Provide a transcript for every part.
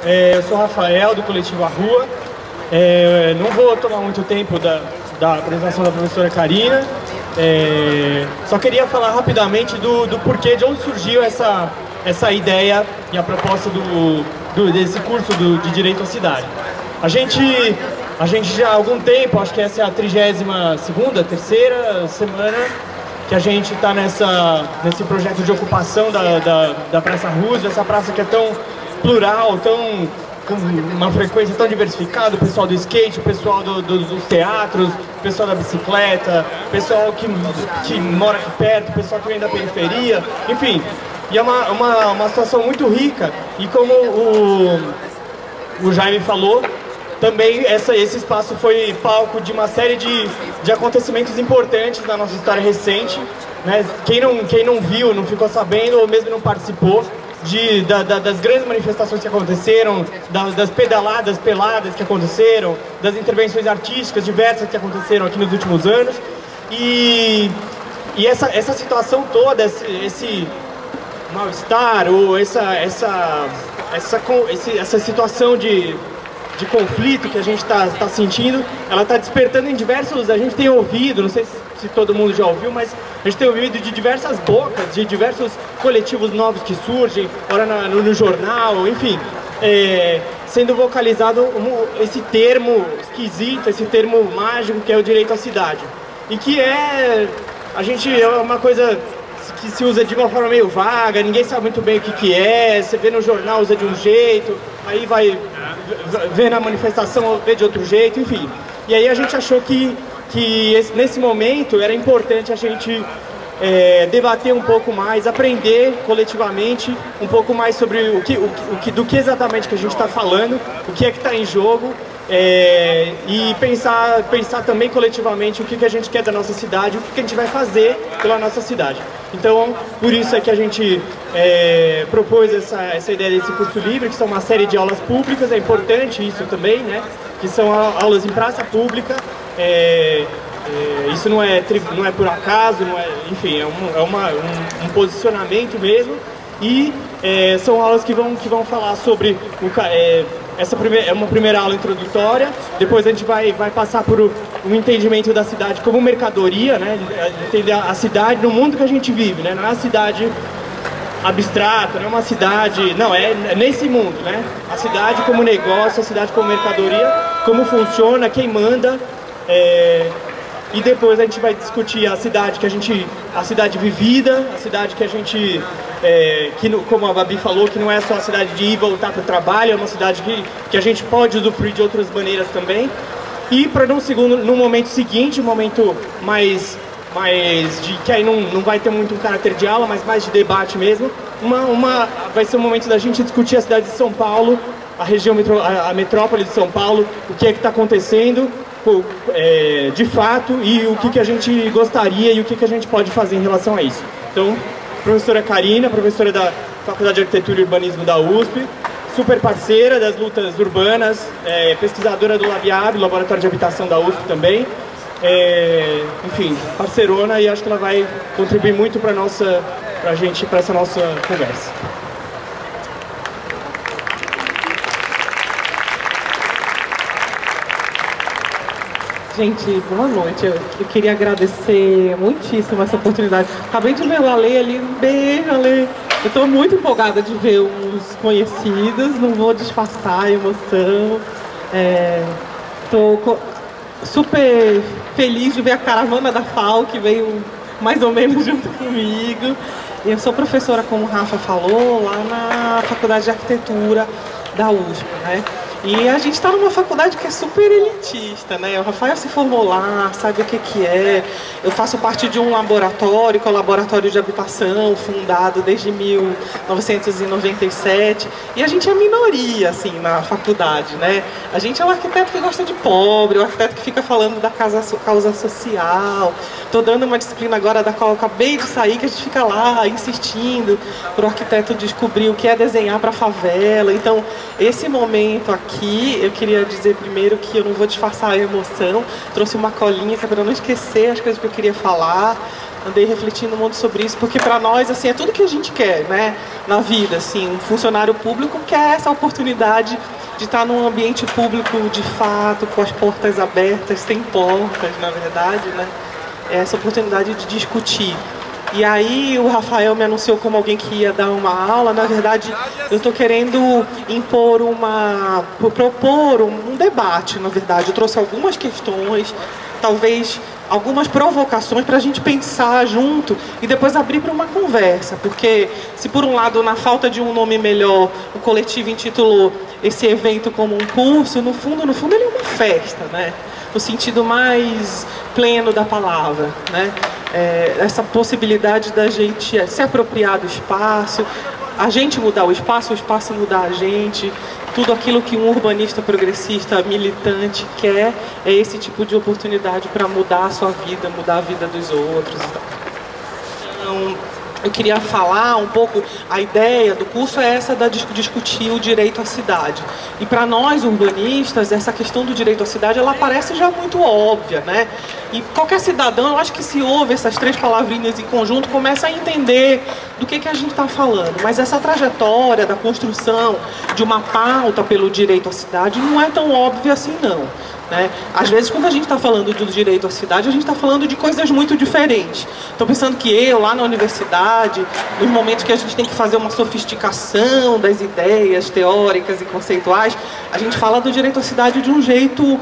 Eu sou o Rafael, do Coletivo A Rua. Não vou tomar muito tempo da apresentação da professora Karina. Só queria falar rapidamente do porquê, de onde surgiu essa ideia e a proposta desse curso de Direito à Cidade. A gente já há algum tempo, acho que essa é a 32ª, terceira semana que a gente está nesse projeto de ocupação da Praça Roosevelt, essa praça que é tão plural, com uma frequência tão diversificada, o pessoal do skate, o pessoal dos teatros, o pessoal da bicicleta, o pessoal que mora aqui perto, o pessoal que vem da periferia, enfim. E é uma situação muito rica, e como o Jaime falou, também esse espaço foi palco de uma série de acontecimentos importantes na nossa história recente, né? Quem não viu, não ficou sabendo, ou mesmo não participou das grandes manifestações que aconteceram, das peladas que aconteceram, das intervenções artísticas diversas que aconteceram aqui nos últimos anos. E essa situação toda, esse mal-estar, ou essa situação de conflito que a gente está sentindo, ela está despertando em diversos... A gente tem ouvido, não sei se todo mundo já ouviu, mas a gente tem ouvido de diversas bocas, de diversos coletivos novos que surgem, ora no jornal, enfim, sendo vocalizado esse termo esquisito, esse termo mágico que é o direito à cidade. E que é uma coisa que se usa de uma forma meio vaga, ninguém sabe muito bem o que é, você vê no jornal, usa de um jeito, aí vai ver na manifestação, vê de outro jeito, enfim. E aí a gente achou que nesse momento era importante a gente debater um pouco mais, aprender coletivamente um pouco mais sobre do que exatamente que a gente está falando, o que é que está em jogo, e pensar também coletivamente o que a gente quer da nossa cidade, o que a gente vai fazer pela nossa cidade. Então, por isso é que a gente propôs essa ideia desse curso livre, que são uma série de aulas públicas, é importante isso também, né? Que são aulas em praça pública, isso não é por acaso, enfim, é um posicionamento mesmo, e são aulas que vão falar sobre essa é uma primeira aula introdutória, depois a gente vai passar por um entendimento da cidade como mercadoria, né? Entender a cidade no mundo que a gente vive, né? Não é uma cidade abstrata, não é uma cidade... Não, é nesse mundo, né? A cidade como negócio, a cidade como mercadoria, como funciona, quem manda, e depois a gente vai discutir a cidade a cidade vivida, a cidade que a gente, como a Babi falou, que não é só a cidade de ir e voltar para o trabalho, é uma cidade que a gente pode usufruir de outras maneiras também. E para no momento seguinte, um momento mais que aí não vai ter muito um caráter de aula, mas mais de debate mesmo, vai ser um momento da gente discutir a cidade de São Paulo, a metrópole de São Paulo, o que é que está acontecendo, de fato, e o que a gente gostaria e o que a gente pode fazer em relação a isso. Então, professora Karina, professora da Faculdade de Arquitetura e Urbanismo da USP, super parceira das lutas urbanas, pesquisadora do LabHab, Laboratório de Habitação da USP também, enfim, parceirona, e acho que ela vai contribuir muito para essa nossa conversa. Gente, boa noite. Eu queria agradecer muitíssimo essa oportunidade. Acabei de ver o Ale ali, um beijo, Ale. Eu estou muito empolgada de ver os conhecidos, não vou disfarçar a emoção. Estou super feliz de ver a caravana da FAO, que veio mais ou menos junto comigo. Eu sou professora, como o Rafa falou, lá na Faculdade de Arquitetura da USP, né? E a gente está numa faculdade que é super elitista, né? O Rafael se formou lá, sabe o que é. Eu faço parte de um laboratório, que é o Laboratório de Habitação, fundado desde 1997. E a gente é minoria, assim, na faculdade, né? A gente é um arquiteto que gosta de pobre, o arquiteto que fica falando da causa social. Estou dando uma disciplina agora da qual eu acabei de sair, que a gente fica lá insistindo para o arquiteto descobrir o que é desenhar para a favela. Então, esse momento aqui, eu queria dizer primeiro que eu não vou disfarçar a emoção. Trouxe uma colinha que é para não esquecer as coisas que eu queria falar. andei refletindo muito sobre isso, porque para nós, assim, é tudo que a gente quer, né, na vida, assim, um funcionário público quer essa oportunidade de estar num ambiente público de fato, com as portas abertas, sem portas, na verdade, né, essa oportunidade de discutir. E aí o Rafael me anunciou como alguém que ia dar uma aula. Na verdade, eu estou querendo propor um debate, na verdade. Eu trouxe algumas questões, talvez algumas provocações para a gente pensar junto e depois abrir para uma conversa. Porque se por um lado, na falta de um nome melhor, o coletivo intitulou esse evento como um curso, no fundo ele é uma festa, né? No sentido mais pleno da palavra, né? Essa possibilidade da gente se apropriar do espaço, a gente mudar o espaço mudar a gente, tudo aquilo que um urbanista progressista militante quer é esse tipo de oportunidade para mudar a sua vida, mudar a vida dos outros. Então, eu queria falar um pouco, a ideia do curso é essa de discutir o direito à cidade. E para nós urbanistas, essa questão do direito à cidade, ela parece já muito óbvia, né? E qualquer cidadão, eu acho que se ouve essas três palavrinhas em conjunto, começa a entender do que a gente está falando. Mas essa trajetória da construção de uma pauta pelo direito à cidade não é tão óbvia assim, não. Né? Às vezes, quando a gente está falando do direito à cidade, a gente está falando de coisas muito diferentes. Estou pensando que eu, lá na universidade, nos momentos que a gente tem que fazer uma sofisticação das ideias teóricas e conceituais, a gente fala do direito à cidade de um jeito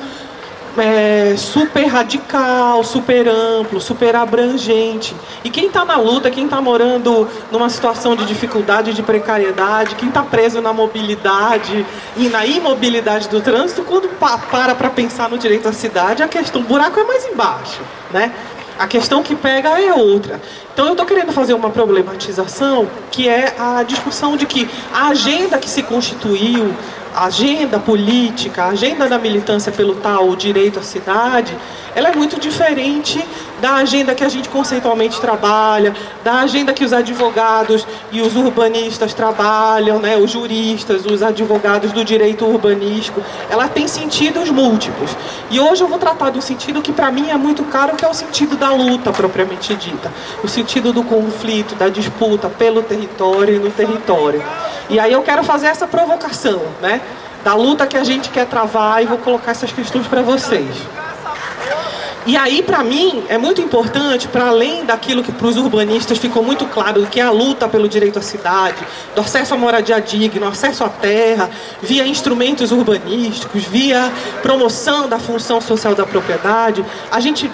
super radical, super amplo, super abrangente. E quem está na luta, quem está morando numa situação de dificuldade, de precariedade, quem está preso na mobilidade e na imobilidade do trânsito, quando para pensar no direito à cidade, a questão, o buraco é mais embaixo, né? A questão que pega é outra. Então eu estou querendo fazer uma problematização, que é a discussão de que a agenda que se constituiu, a agenda política, a agenda da militância pelo tal direito à cidade, ela é muito diferente da agenda que a gente conceitualmente trabalha, da agenda que os advogados e os urbanistas trabalham, né, os juristas, os advogados do direito urbanístico. Ela tem sentidos múltiplos. E hoje eu vou tratar do sentido que para mim é muito caro, que é o sentido da luta propriamente dita. O sentido do conflito, da disputa pelo território e no território. E aí eu quero fazer essa provocação, né, da luta que a gente quer travar, e vou colocar essas questões para vocês. E aí, para mim, é muito importante, para além daquilo que para os urbanistas ficou muito claro, que é a luta pelo direito à cidade, do acesso à moradia digna, acesso à terra, via instrumentos urbanísticos, via promoção da função social da propriedade,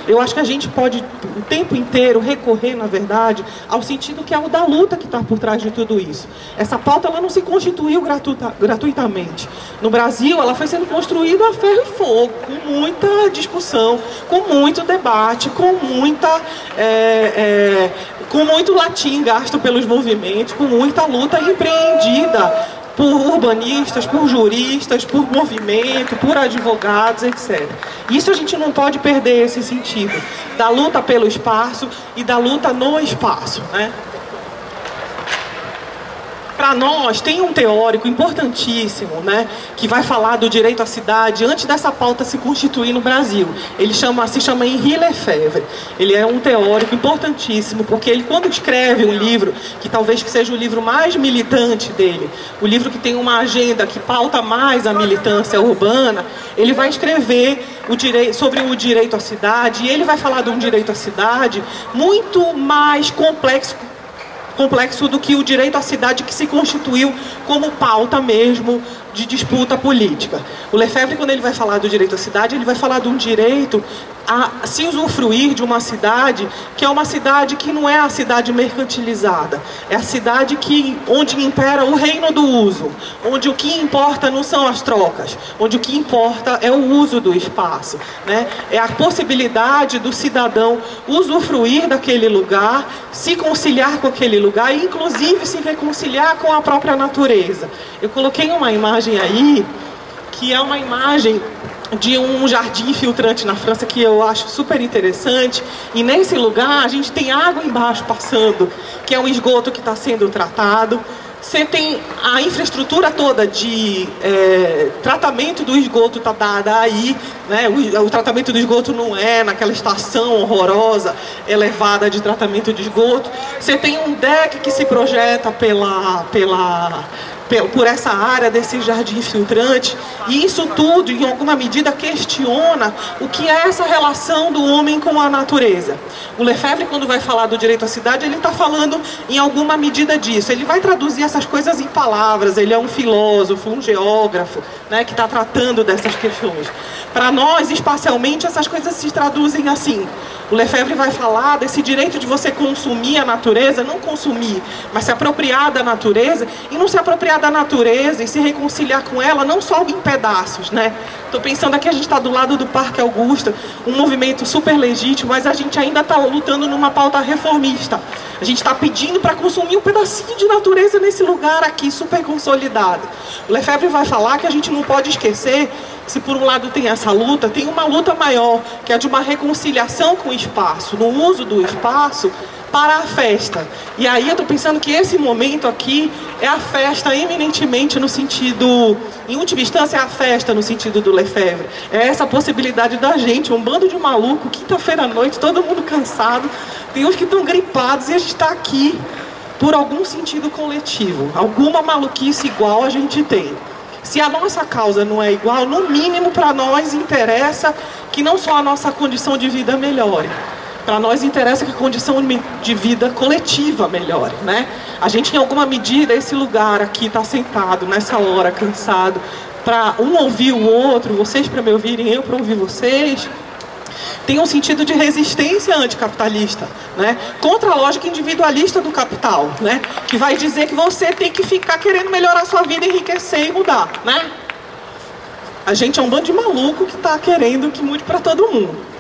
eu acho que a gente pode o tempo inteiro recorrer, na verdade, ao sentido que é o da luta que está por trás de tudo isso. Essa pauta ela não se constituiu gratuitamente. No Brasil, ela foi sendo construída a ferro e fogo, com muita discussão, com muito debate, com muito latim gasto pelos movimentos, com muita luta empreendida por urbanistas, por juristas, por movimento, por advogados, etc. Isso a gente não pode perder, esse sentido da luta pelo espaço e da luta no espaço, né? Para nós, tem um teórico importantíssimo, né, que vai falar do direito à cidade antes dessa pauta se constituir no Brasil. Ele se chama Henri Lefebvre. Ele é um teórico importantíssimo, porque ele, quando escreve um livro, que talvez que seja o livro mais militante dele, o livro que tem uma agenda que pauta mais a militância urbana, ele vai escrever sobre o direito à cidade, e ele vai falar de um direito à cidade muito mais complexo do que o direito à cidade que se constituiu como pauta mesmo de disputa política. O Lefebvre, quando ele vai falar do direito à cidade, ele vai falar de um direito a se usufruir de uma cidade que é uma cidade que não é a cidade mercantilizada, é a cidade onde impera o reino do uso, onde o que importa não são as trocas, onde o que importa é o uso do espaço, né? É a possibilidade do cidadão usufruir daquele lugar, se conciliar com aquele lugar e inclusive se reconciliar com a própria natureza. Eu coloquei uma imagem aí, que é uma imagem de um jardim filtrante na França, que eu acho super interessante, e nesse lugar a gente tem água embaixo passando, que é um esgoto que está sendo tratado, você tem a infraestrutura toda de tratamento do esgoto está dada aí, né? O tratamento do esgoto não é naquela estação horrorosa, elevada de tratamento de esgoto. Você tem um deck que se projeta por essa área desse jardim filtrante, e isso tudo, em alguma medida, questiona o que é essa relação do homem com a natureza. O Lefebvre, quando vai falar do direito à cidade, ele está falando em alguma medida disso. Ele vai traduzir essas coisas em palavras, ele é um filósofo, um geógrafo, né, que está tratando dessas questões. Para nós, espacialmente, essas coisas se traduzem assim. O Lefebvre vai falar desse direito de você consumir a natureza, não consumir, mas se apropriar da natureza, e não se apropriar da natureza e se reconciliar com ela, não só em pedaços, né? Estou pensando aqui, a gente está do lado do Parque Augusta, um movimento super legítimo, mas a gente ainda está lutando numa pauta reformista. A gente está pedindo para consumir um pedacinho de natureza nesse lugar aqui, super consolidado. O Lefebvre vai falar que a gente não pode esquecer, se por um lado tem essa luta, tem uma luta maior, que é de uma reconciliação com o espaço, no uso do espaço para a festa. E aí eu estou pensando que esse momento aqui é a festa eminentemente no sentido, em última instância, é a festa no sentido do Lefebvre. É essa possibilidade da gente, um bando de maluco, quinta-feira à noite, todo mundo cansado, tem uns que estão gripados e a gente está aqui por algum sentido coletivo. Alguma maluquice igual a gente tem. Se a nossa causa não é igual, no mínimo para nós interessa que não só a nossa condição de vida melhore. Para nós interessa que a condição de vida coletiva melhore, né? A gente, em alguma medida, esse lugar aqui está sentado, nessa hora, cansado, para um ouvir o outro, vocês para me ouvirem, eu para ouvir vocês, tem um sentido de resistência anticapitalista, né? Contra a lógica individualista do capital, né? Que vai dizer que você tem que ficar querendo melhorar a sua vida, enriquecer e mudar, né? A gente é um bando de maluco que está querendo que mude para todo mundo.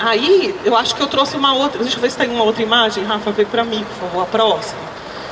Aí, eu acho que eu trouxe uma outra... Deixa eu ver se tem uma outra imagem, Rafa, vê para mim, por favor, a próxima.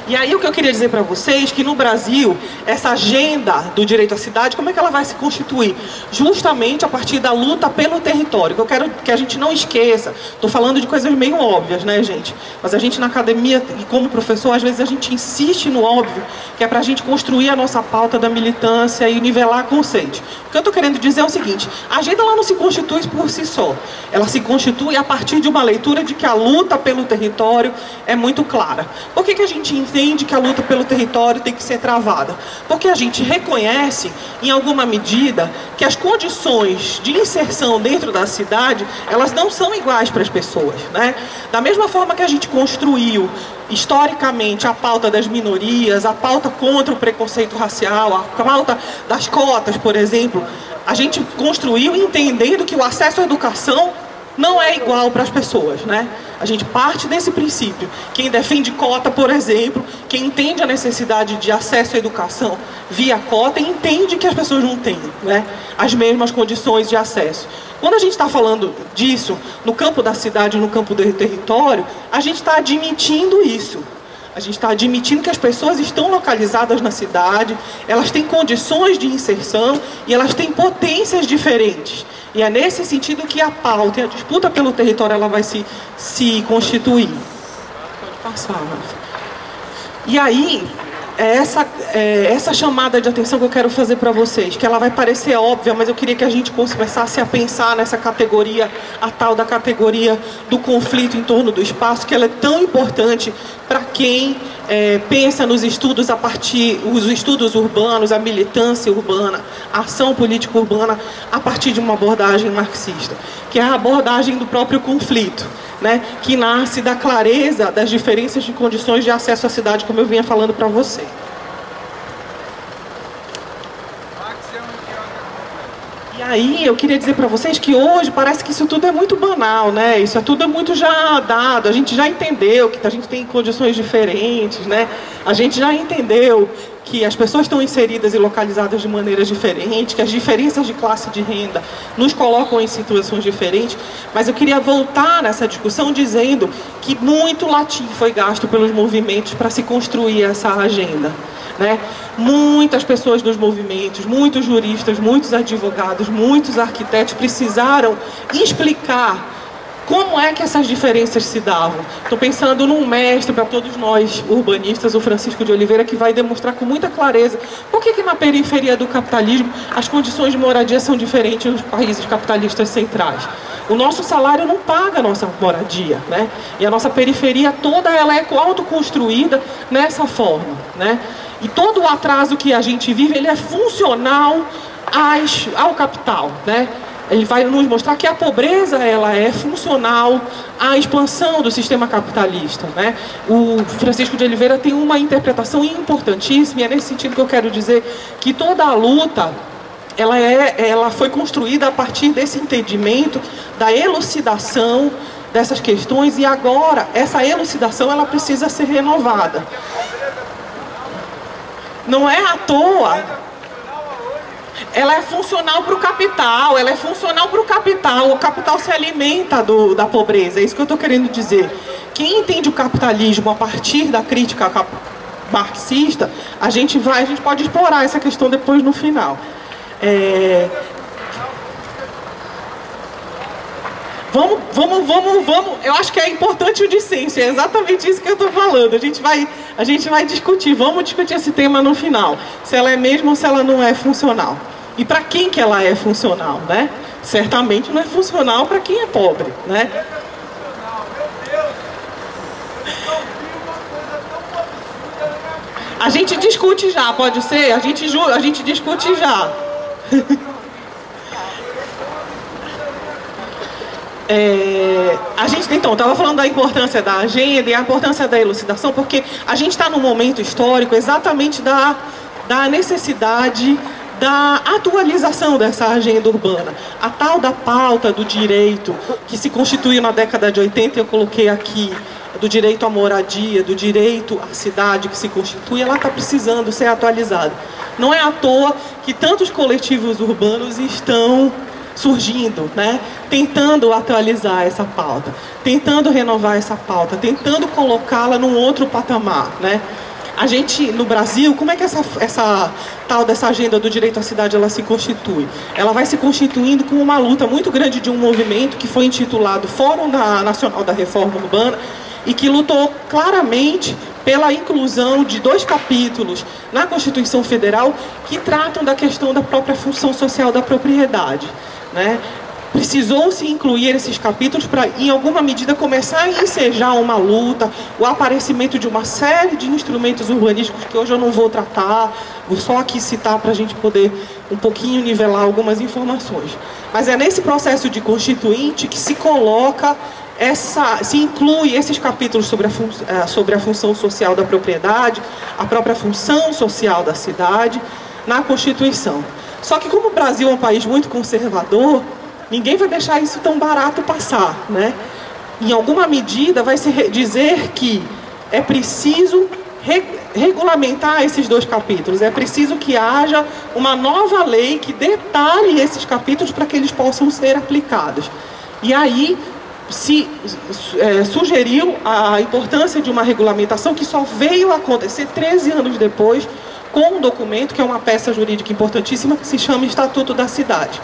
E aí o que eu queria dizer para vocês, que no Brasil, essa agenda do direito à cidade, como é que ela vai se constituir? Justamente a partir da luta pelo território, que eu quero que a gente não esqueça. Estou falando de coisas meio óbvias, né, gente? Mas a gente na academia, e como professor, às vezes a gente insiste no óbvio, que é para a gente construir a nossa pauta da militância e nivelar conceitos. O que eu estou querendo dizer é o seguinte, a agenda ela não se constitui por si só. Ela se constitui a partir de uma leitura de que a luta pelo território é muito clara. Por que a gente entende que a luta pelo território tem que ser travada? Porque a gente reconhece, em alguma medida, que as condições de inserção dentro da cidade, elas não são iguais para as pessoas, né? Da mesma forma que a gente construiu, historicamente, a pauta das minorias, a pauta contra o preconceito racial, a pauta das cotas, por exemplo, a gente construiu entendendo que o acesso à educação não é igual para as pessoas, né? A gente parte desse princípio. Quem defende cota, por exemplo, quem entende a necessidade de acesso à educação via cota, entende que as pessoas não têm, né, as mesmas condições de acesso. Quando a gente está falando disso, no campo da cidade, no campo do território, a gente está admitindo isso. A gente está admitindo que as pessoas estão localizadas na cidade, elas têm condições de inserção e elas têm potências diferentes. E é nesse sentido que a pauta e a disputa pelo território ela vai se constituir. Pode passar, Rafa. E aí, essa chamada de atenção que eu quero fazer para vocês, que ela vai parecer óbvia, mas eu queria que a gente começasse a pensar nessa categoria, a tal da categoria do conflito em torno do espaço, que ela é tão importante para quem pensa nos estudos a partir, os estudos urbanos, a militância urbana, a ação política urbana, a partir de uma abordagem marxista, que é a abordagem do próprio conflito, né, que nasce da clareza das diferenças de condições de acesso à cidade, como eu vinha falando para você. E aí eu queria dizer para vocês que hoje parece que isso tudo é muito banal, né? Isso tudo é muito já dado, a gente já entendeu que a gente tem condições diferentes, né? A gente já entendeu que as pessoas estão inseridas e localizadas de maneiras diferentes, que as diferenças de classe de renda nos colocam em situações diferentes, mas eu queria voltar nessa discussão dizendo que muito latim foi gasto pelos movimentos para se construir essa agenda. né? Muitas pessoas dos movimentos, muitos juristas, muitos advogados, muitos arquitetos precisaram explicar como é que essas diferenças se davam. Estou pensando num mestre para todos nós urbanistas, o Francisco de Oliveira, que vai demonstrar com muita clareza por que na periferia do capitalismo as condições de moradia são diferentes nos países capitalistas centrais. O nosso salário não paga a nossa moradia, né? E a nossa periferia toda ela é autoconstruída nessa forma, né? E todo o atraso que a gente vive, ele é funcional ao capital, né? Ele vai nos mostrar que a pobreza ela é funcional à expansão do sistema capitalista, né? O Francisco de Oliveira tem uma interpretação importantíssima, e é nesse sentido que eu quero dizer que toda a luta ela foi construída a partir desse entendimento da elucidação dessas questões, e agora essa elucidação ela precisa ser renovada. Não é à toa. Ela é funcional para o capital, ela é funcional para o capital se alimenta da pobreza, é isso que eu estou querendo dizer. Quem entende o capitalismo a partir da crítica marxista, a gente pode explorar essa questão depois no final. Vamos, eu acho que é importante o dissenso, é exatamente isso que eu estou falando. A gente vai discutir, vamos discutir esse tema no final. Se ela é mesmo ou se ela não é funcional. E para quem que ela é funcional, né? Certamente não é funcional para quem é pobre, né? A gente discute já, pode ser? A gente discute já. Então, estava falando da importância da agenda e a importância da elucidação, porque a gente está num momento histórico exatamente da necessidade da atualização dessa agenda urbana. A tal da pauta do direito, que se constituiu na década de 80, eu coloquei aqui, do direito à moradia, do direito à cidade que se constitui, ela está precisando ser atualizada. Não é à toa que tantos coletivos urbanos estão surgindo, né? Tentando atualizar essa pauta, tentando renovar essa pauta, tentando colocá-la num outro patamar, né? A gente, no Brasil, como é que essa tal dessa agenda do direito à cidade ela se constitui? Ela vai se constituindo com uma luta muito grande de um movimento que foi intitulado Fórum Nacional da Reforma Urbana e que lutou claramente pela inclusão de 2 capítulos na Constituição Federal que tratam da questão da própria função social da propriedade, né? Precisou-se incluir esses capítulos para, em alguma medida, começar a ensejar uma luta, o aparecimento de uma série de instrumentos urbanísticos que hoje eu não vou tratar, vou só aqui citar para a gente poder um pouquinho nivelar algumas informações. Mas é nesse processo de constituinte que se coloca se inclui esses capítulos sobre a função social da propriedade, a própria função social da cidade, na Constituição. Só que como o Brasil é um país muito conservador, ninguém vai deixar isso tão barato passar, né? Em alguma medida vai se dizer que é preciso regulamentar esses 2 capítulos, é preciso que haja uma nova lei que detalhe esses capítulos para que eles possam ser aplicados. E aí se sugeriu a importância de uma regulamentação que só veio a acontecer 13 anos depois, com um documento que é uma peça jurídica importantíssima que se chama Estatuto da Cidade.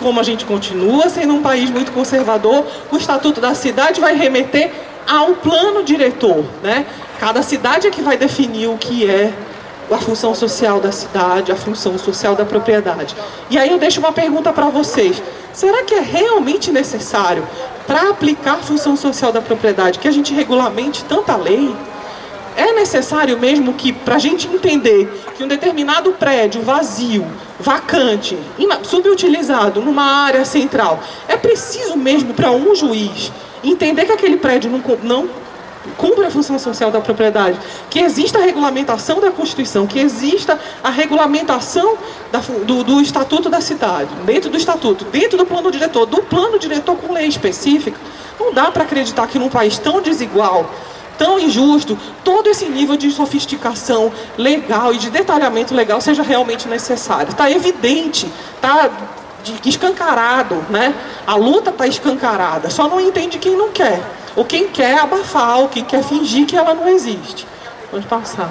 Como a gente continua sendo um país muito conservador, o Estatuto da Cidade vai remeter ao plano diretor, né? Cada cidade é que vai definir o que é a função social da cidade, a função social da propriedade. E aí eu deixo uma pergunta para vocês. Será que é realmente necessário, para aplicar a função social da propriedade, que a gente regulamente tanta lei? É necessário mesmo que, para a gente entender que um determinado prédio vazio, vacante, subutilizado, numa área central, é preciso mesmo para um juiz entender que aquele prédio não cumpre a função social da propriedade, que exista a regulamentação da Constituição, que exista a regulamentação do Estatuto da Cidade, dentro do Estatuto, dentro do plano diretor com lei específica? Não dá para acreditar que num país tão desigual, tão injusto, todo esse nível de sofisticação legal e de detalhamento legal seja realmente necessário. Está evidente, está escancarado, né? A luta está escancarada, só não entende quem não quer. Ou quem quer abafar, ou quem quer fingir que ela não existe. Vamos passar.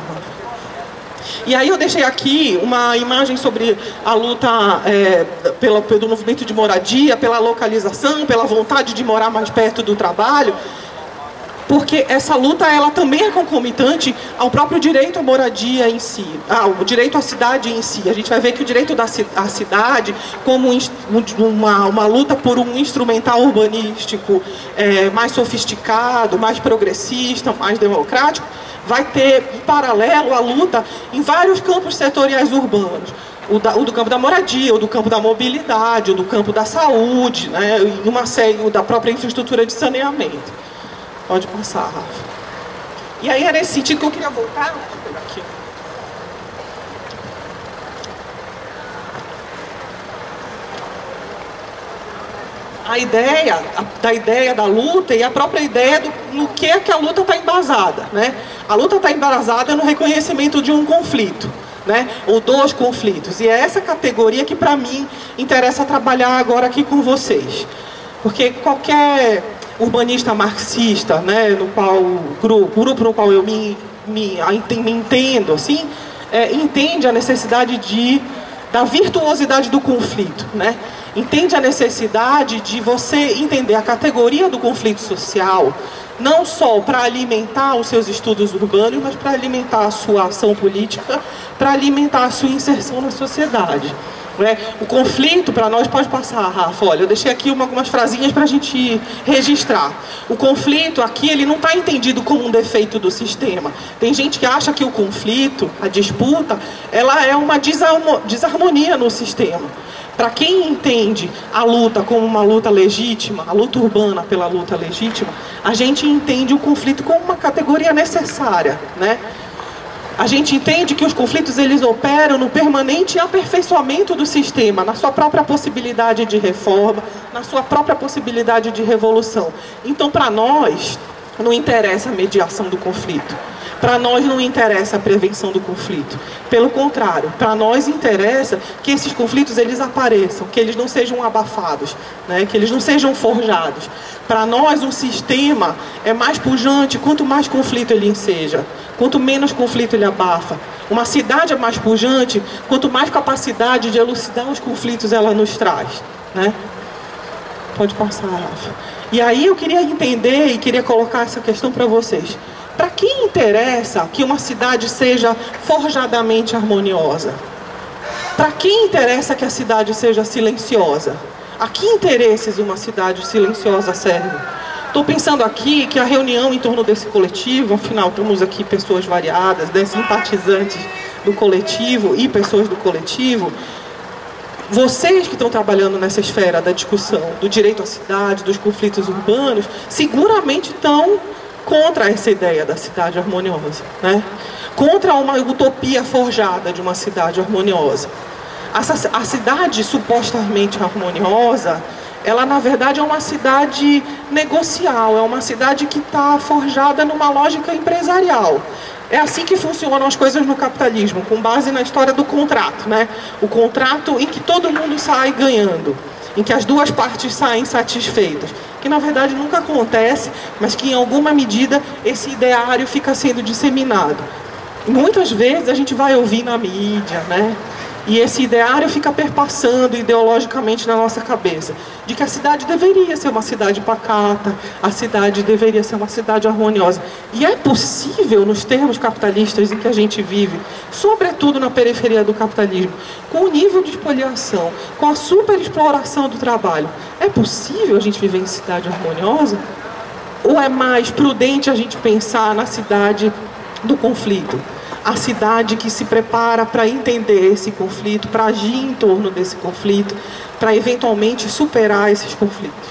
E aí eu deixei aqui uma imagem sobre a luta pelo movimento de moradia, pela localização, pela vontade de morar mais perto do trabalho, porque essa luta ela também é concomitante ao próprio direito à moradia em si, ao direito à cidade em si. A gente vai ver que o direito à cidade, como uma luta por um instrumental urbanístico mais sofisticado, mais progressista, mais democrático, vai ter em paralelo a luta em vários campos setoriais urbanos. O do campo da moradia, o do campo da mobilidade, o do campo da saúde, né, e uma série da própria infraestrutura de saneamento. Pode passar, Rafa. E aí é nesse sentido que eu queria voltar. Deixa eu pegar aqui. Da ideia da luta e a própria ideia no que é que a luta está embasada, né? A luta está embasada no reconhecimento de um conflito, né? Ou dos conflitos. E é essa categoria que, para mim, interessa trabalhar agora aqui com vocês. Porque qualquer urbanista marxista, né, no qual grupo no qual eu me entendo, assim, entende a necessidade da virtuosidade do conflito, né? Entende a necessidade de você entender a categoria do conflito social, não só para alimentar os seus estudos urbanos, mas para alimentar a sua ação política, para alimentar a sua inserção na sociedade. O conflito, para nós, pode passar, Rafa. Olha, eu deixei aqui algumas frasinhas para a gente registrar. O conflito aqui, ele não está entendido como um defeito do sistema. Tem gente que acha que o conflito, a disputa, ela é uma desarmonia no sistema. Para quem entende a luta como uma luta legítima, a luta urbana pela luta legítima, a gente entende o conflito como uma categoria necessária, né? A gente entende que os conflitos eles operam no permanente aperfeiçoamento do sistema, na sua própria possibilidade de reforma, na sua própria possibilidade de revolução. Então, para nós, não interessa a mediação do conflito. Para nós não interessa a prevenção do conflito. Pelo contrário, para nós interessa que esses conflitos eles apareçam, que eles não sejam abafados, né? Que eles não sejam forjados. Para nós, um sistema é mais pujante quanto mais conflito ele seja. Quanto menos conflito ele abafa. Uma cidade é mais pujante quanto mais capacidade de elucidar os conflitos ela nos traz, né? Pode passar, Rafa. E aí eu queria entender e queria colocar essa questão para vocês. Para quem interessa que uma cidade seja forjadamente harmoniosa? Para quem interessa que a cidade seja silenciosa? A que interesses uma cidade silenciosa serve? Estou pensando aqui que a reunião em torno desse coletivo, afinal, temos aqui pessoas variadas, né, simpatizantes do coletivo e pessoas do coletivo. Vocês que estão trabalhando nessa esfera da discussão do direito à cidade, dos conflitos urbanos, seguramente estão contra essa ideia da cidade harmoniosa, né? Contra uma utopia forjada de uma cidade harmoniosa. A cidade supostamente harmoniosa, ela na verdade é uma cidade negocial, é uma cidade que está forjada numa lógica empresarial. É assim que funcionam as coisas no capitalismo, com base na história do contrato, né? O contrato em que todo mundo sai ganhando, em que as duas partes saem satisfeitas, que na verdade nunca acontece, mas que em alguma medida esse ideário fica sendo disseminado. Muitas vezes a gente vai ouvir na mídia, né? E esse ideário fica perpassando ideologicamente na nossa cabeça, de que a cidade deveria ser uma cidade pacata, a cidade deveria ser uma cidade harmoniosa. E é possível, nos termos capitalistas em que a gente vive, sobretudo na periferia do capitalismo, com o nível de espoliação, com a superexploração do trabalho, é possível a gente viver em cidade harmoniosa? Ou é mais prudente a gente pensar na cidade do conflito? A cidade que se prepara para entender esse conflito, para agir em torno desse conflito, para eventualmente superar esses conflitos.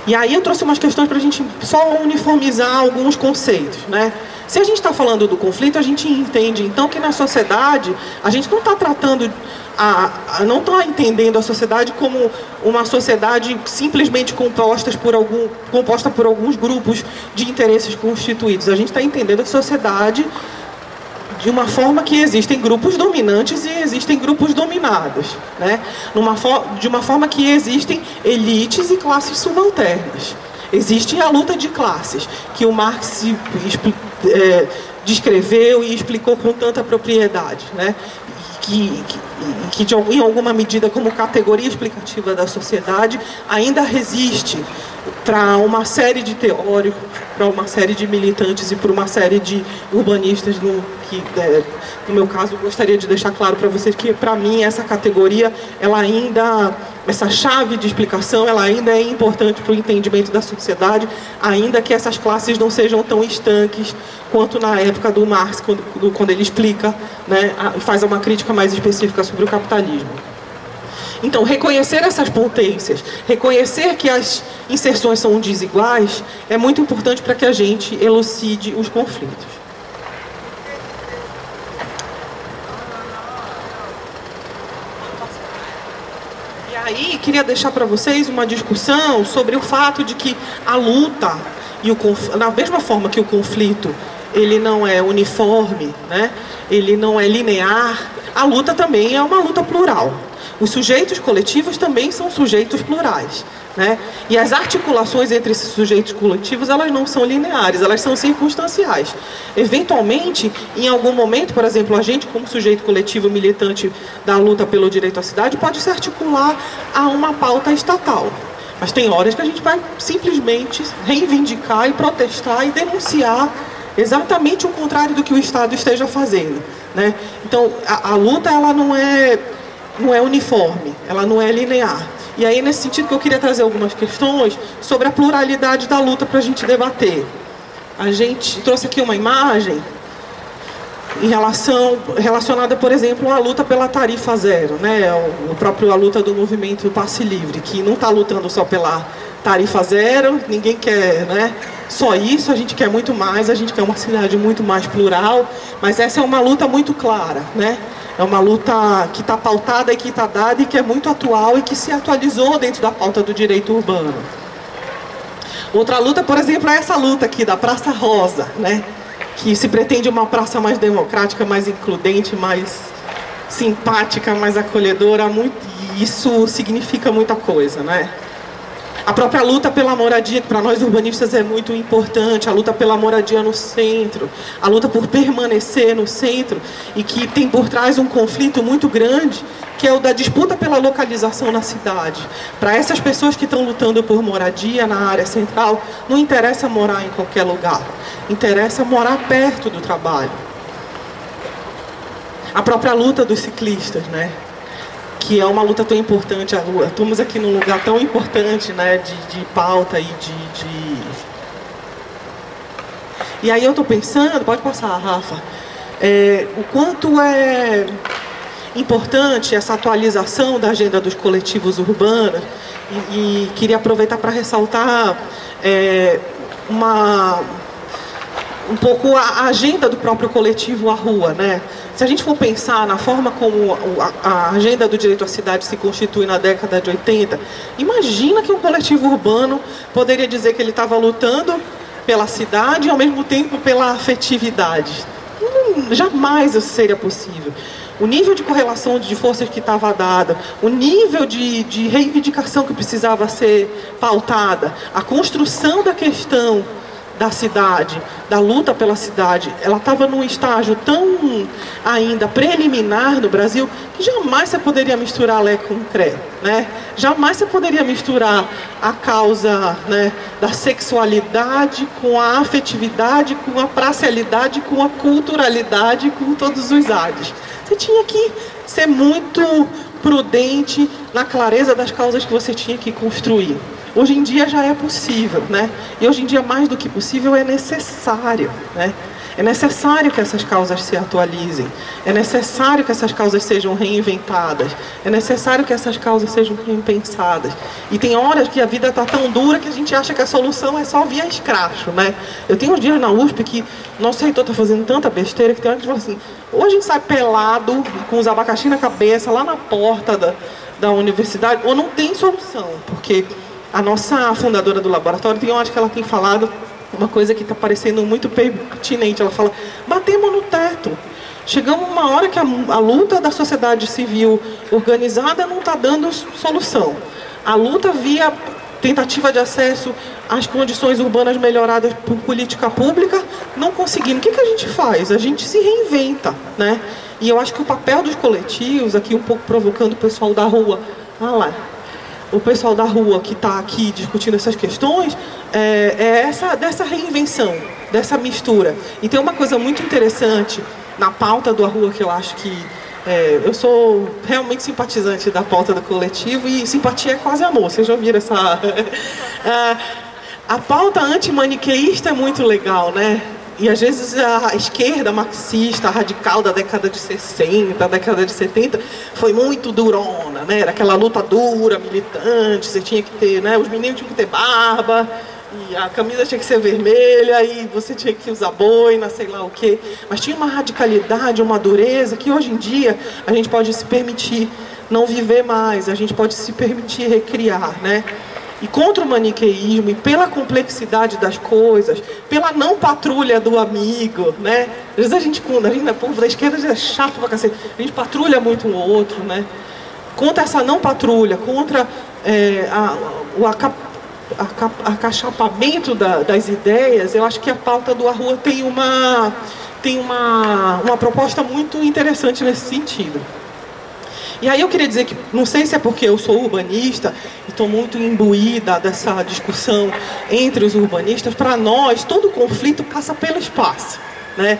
E aí eu trouxe umas questões para a gente só uniformizar alguns conceitos, né? Se a gente está falando do conflito, a gente entende então que na sociedade a gente não está tratando, não está entendendo a sociedade como uma sociedade simplesmente composta por alguns grupos de interesses constituídos. A gente está entendendo a sociedade de uma forma que existem grupos dominantes e existem grupos dominados, né? De uma forma que existem elites e classes subalternas. Existe a luta de classes, que o Marx descreveu e explicou com tanta propriedade, né? Que em alguma medida, como categoria explicativa da sociedade, ainda resiste para uma série de teóricos, para uma série de militantes e para uma série de urbanistas, no meu caso, eu gostaria de deixar claro para vocês que, para mim, essa categoria, essa chave de explicação, ela ainda é importante para o entendimento da sociedade, ainda que essas classes não sejam tão estanques quanto na época do Marx, quando ele explica, né, faz uma crítica mais específica sobre o capitalismo. Então, reconhecer essas potências, reconhecer que as inserções são desiguais, é muito importante para que a gente elucide os conflitos. E aí, queria deixar para vocês uma discussão sobre o fato de que a luta, da mesma forma que o conflito, ele não é uniforme, né? Ele não é linear, a luta também é uma luta plural. Os sujeitos coletivos também são sujeitos plurais, né? E as articulações entre esses sujeitos coletivos, elas não são lineares, elas são circunstanciais. Eventualmente, em algum momento, por exemplo, a gente como sujeito coletivo militante da luta pelo direito à cidade pode se articular a uma pauta estatal. Mas tem horas que a gente vai simplesmente reivindicar e protestar e denunciar exatamente o contrário do que o Estado esteja fazendo, né? Então, a luta, ela não é uniforme, ela não é linear. E aí, nesse sentido, que eu queria trazer algumas questões sobre a pluralidade da luta para a gente debater. A gente trouxe aqui uma imagem relacionada, por exemplo, à luta pela tarifa zero, né? A luta do movimento Passe Livre, que não está lutando só pela tarifa zero, ninguém quer, né, só isso, a gente quer muito mais, a gente quer uma cidade muito mais plural, mas essa é uma luta muito clara, né? É uma luta que está pautada e que está dada e que é muito atual e que se atualizou dentro da pauta do direito urbano. Outra luta, por exemplo, é essa luta aqui da Praça Rosa, né? Que se pretende uma praça mais democrática, mais includente, mais simpática, mais acolhedora, e isso significa muita coisa, né? A própria luta pela moradia, que para nós urbanistas é muito importante, a luta pela moradia no centro, a luta por permanecer no centro, e que tem por trás um conflito muito grande, que é o da disputa pela localização na cidade. Para essas pessoas que estão lutando por moradia na área central, não interessa morar em qualquer lugar, interessa morar perto do trabalho. A própria luta dos ciclistas, né? Que é uma luta tão importante, estamos aqui num lugar tão importante, né, de pauta e E aí eu estou pensando, pode passar, Rafa, o quanto é importante essa atualização da agenda dos coletivos urbanos, e queria aproveitar para ressaltar um pouco a agenda do próprio coletivo A Rua, né? Se a gente for pensar na forma como a agenda do direito à cidade se constitui na década de 80, imagina que um coletivo urbano poderia dizer que ele estava lutando pela cidade e ao mesmo tempo pela afetividade. Jamais isso seria possível. O nível de correlação de forças que estava dada, o nível de reivindicação que precisava ser pautada, a construção da questão da cidade, da luta pela cidade, ela estava num estágio tão ainda preliminar no Brasil que jamais você poderia misturar Lé com Cré, né? Jamais você poderia misturar a causa, né, da sexualidade com a afetividade, com a pracialidade, com a culturalidade, com todos os ares. Você tinha que ser muito prudente na clareza das causas que você tinha que construir. Hoje em dia já é possível, né? E hoje em dia, mais do que possível, é necessário, né? É necessário que essas causas se atualizem. É necessário que essas causas sejam reinventadas. É necessário que essas causas sejam repensadas. E tem horas que a vida está tão dura que a gente acha que a solução é só via escracho, né? Eu tenho uns dias na USP que nosso reitor está fazendo tanta besteira que tem hora que a gente fala assim, ou a gente sai pelado, com os abacaxi na cabeça, lá na porta da universidade, ou não tem solução, porque a nossa fundadora do laboratório, eu acho que ela tem falado uma coisa que está parecendo muito pertinente. Ela fala, batemos no teto. Chegamos uma hora que a luta da sociedade civil organizada não está dando solução. A luta via tentativa de acesso às condições urbanas melhoradas por política pública, não conseguindo. O que a gente faz? A gente se reinventa, né? E eu acho que o papel dos coletivos, aqui um pouco provocando o pessoal da rua, o pessoal da rua que está aqui discutindo essas questões, dessa reinvenção, dessa mistura. E tem uma coisa muito interessante na pauta do A Rua que eu acho que eu sou realmente simpatizante da pauta do coletivo, e simpatia é quase amor, vocês já ouviram essa... A pauta antimaniqueísta é muito legal, né? E às vezes a esquerda marxista, radical da década de 60, da década de 70, foi muito durona, né? Era aquela luta dura, militante, você tinha que ter, né? Os meninos tinham que ter barba, e a camisa tinha que ser vermelha, e você tinha que usar boina, sei lá o quê. Mas tinha uma radicalidade, uma dureza, que hoje em dia a gente pode se permitir não viver mais, a gente pode se permitir recriar, né? E contra o maniqueísmo, e pela complexidade das coisas, pela não patrulha do amigo, né? Às vezes a gente, o povo da esquerda, é chato pra cacete, a gente patrulha muito um outro, né? Contra essa não patrulha, contra o acachapamento das ideias, eu acho que a pauta do A Rua tem uma proposta muito interessante nesse sentido. E aí eu queria dizer que, não sei se é porque eu sou urbanista e estou muito imbuída dessa discussão entre os urbanistas, para nós todo conflito passa pelo espaço, né?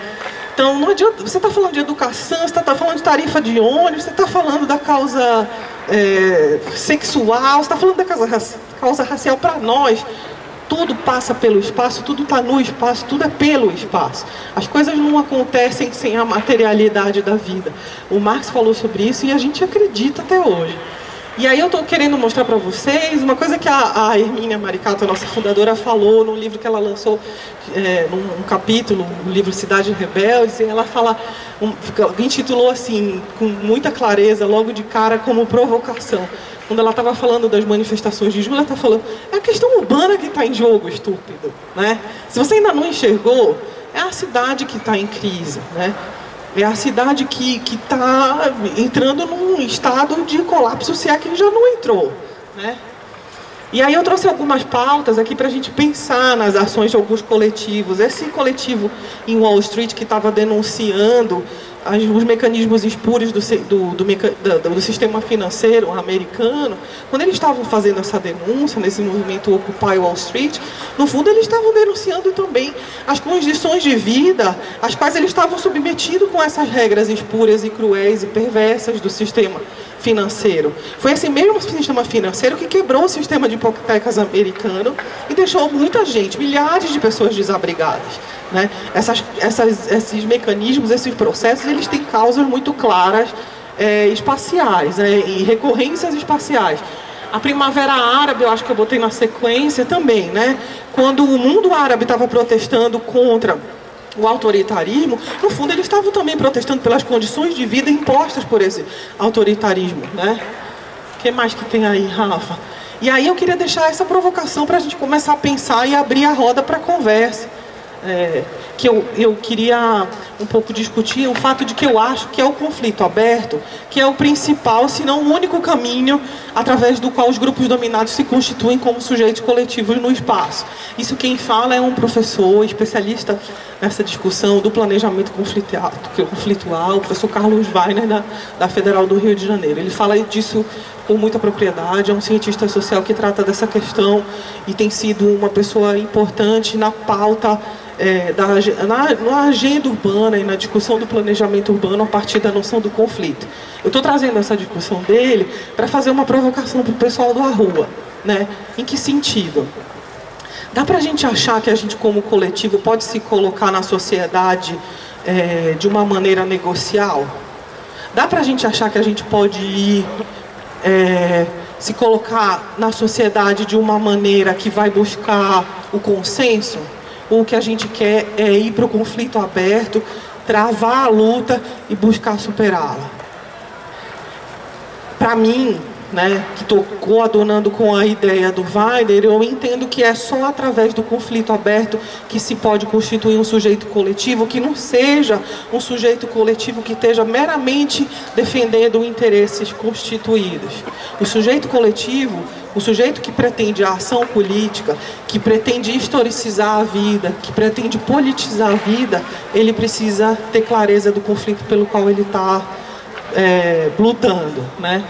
Então não adianta, você está falando de educação, você está falando de tarifa de ônibus, você está falando da causa sexual, você está falando da causa racial. Para nós tudo passa pelo espaço, tudo está no espaço, tudo é pelo espaço. As coisas não acontecem sem a materialidade da vida. O Marx falou sobre isso e a gente acredita até hoje. E aí eu estou querendo mostrar para vocês uma coisa que a Hermínia Maricato, a nossa fundadora, falou num livro que ela lançou, num capítulo, no livro Cidade Rebeldes, e ela intitulou assim, com muita clareza, logo de cara, como provocação. Quando ela estava falando das manifestações de julho, ela está falando, é a questão urbana que está em jogo, estúpido, né? Se você ainda não enxergou, é a cidade que está em crise, né? É a cidade que está entrando num estado de colapso, se é que já não entrou, né? E aí eu trouxe algumas pautas aqui para a gente pensar nas ações de alguns coletivos. Esse coletivo em Wall Street que estava denunciando os mecanismos espúrios do sistema financeiro americano, quando eles estavam fazendo essa denúncia, nesse movimento Occupy Wall Street, no fundo eles estavam denunciando também as condições de vida às quais eles estavam submetidos com essas regras espúrias e cruéis e perversas do sistema financeiro. Foi esse mesmo sistema financeiro que quebrou o sistema de hipotecas americano e deixou muita gente, milhares de pessoas desabrigadas, né? Esses mecanismos, esses processos, eles têm causas muito claras, espaciais, né? E recorrências espaciais. A Primavera Árabe, eu acho que eu botei na sequência também, né? Quando o mundo árabe estava protestando contra o autoritarismo, no fundo eles estavam também protestando pelas condições de vida impostas por esse autoritarismo, né? O que mais que tem aí, Rafa? E aí eu queria deixar essa provocação para a gente começar a pensar e abrir a roda para a conversa. Que eu queria um pouco discutir o fato de que eu acho que é o conflito aberto, que é o principal, se não o único caminho através do qual os grupos dominados se constituem como sujeitos coletivos no espaço. Isso quem fala é um professor especialista nessa discussão do planejamento conflitual, o professor Carlos Weiner, da Federal do Rio de Janeiro. Ele fala disso com muita propriedade, é um cientista social que trata dessa questão e tem sido uma pessoa importante na pauta, na agenda urbana e na discussão do planejamento urbano a partir da noção do conflito. Eu estou trazendo essa discussão dele para fazer uma provocação para o pessoal da rua, né? Em que sentido? Dá para a gente achar que a gente, como coletivo, pode se colocar na sociedade de uma maneira negocial? Dá para a gente achar que a gente pode ir se colocar na sociedade de uma maneira que vai buscar o consenso? Ou o que a gente quer é ir para o conflito aberto, travar a luta e buscar superá-la? Para mim, né, que estou coadunando com a ideia do Weiner, eu entendo que é só através do conflito aberto que se pode constituir um sujeito coletivo que não seja um sujeito coletivo que esteja meramente defendendo interesses constituídos. O sujeito coletivo O sujeito que pretende a ação política, que pretende historicizar a vida, que pretende politizar a vida, ele precisa ter clareza do conflito pelo qual ele está lutando, né?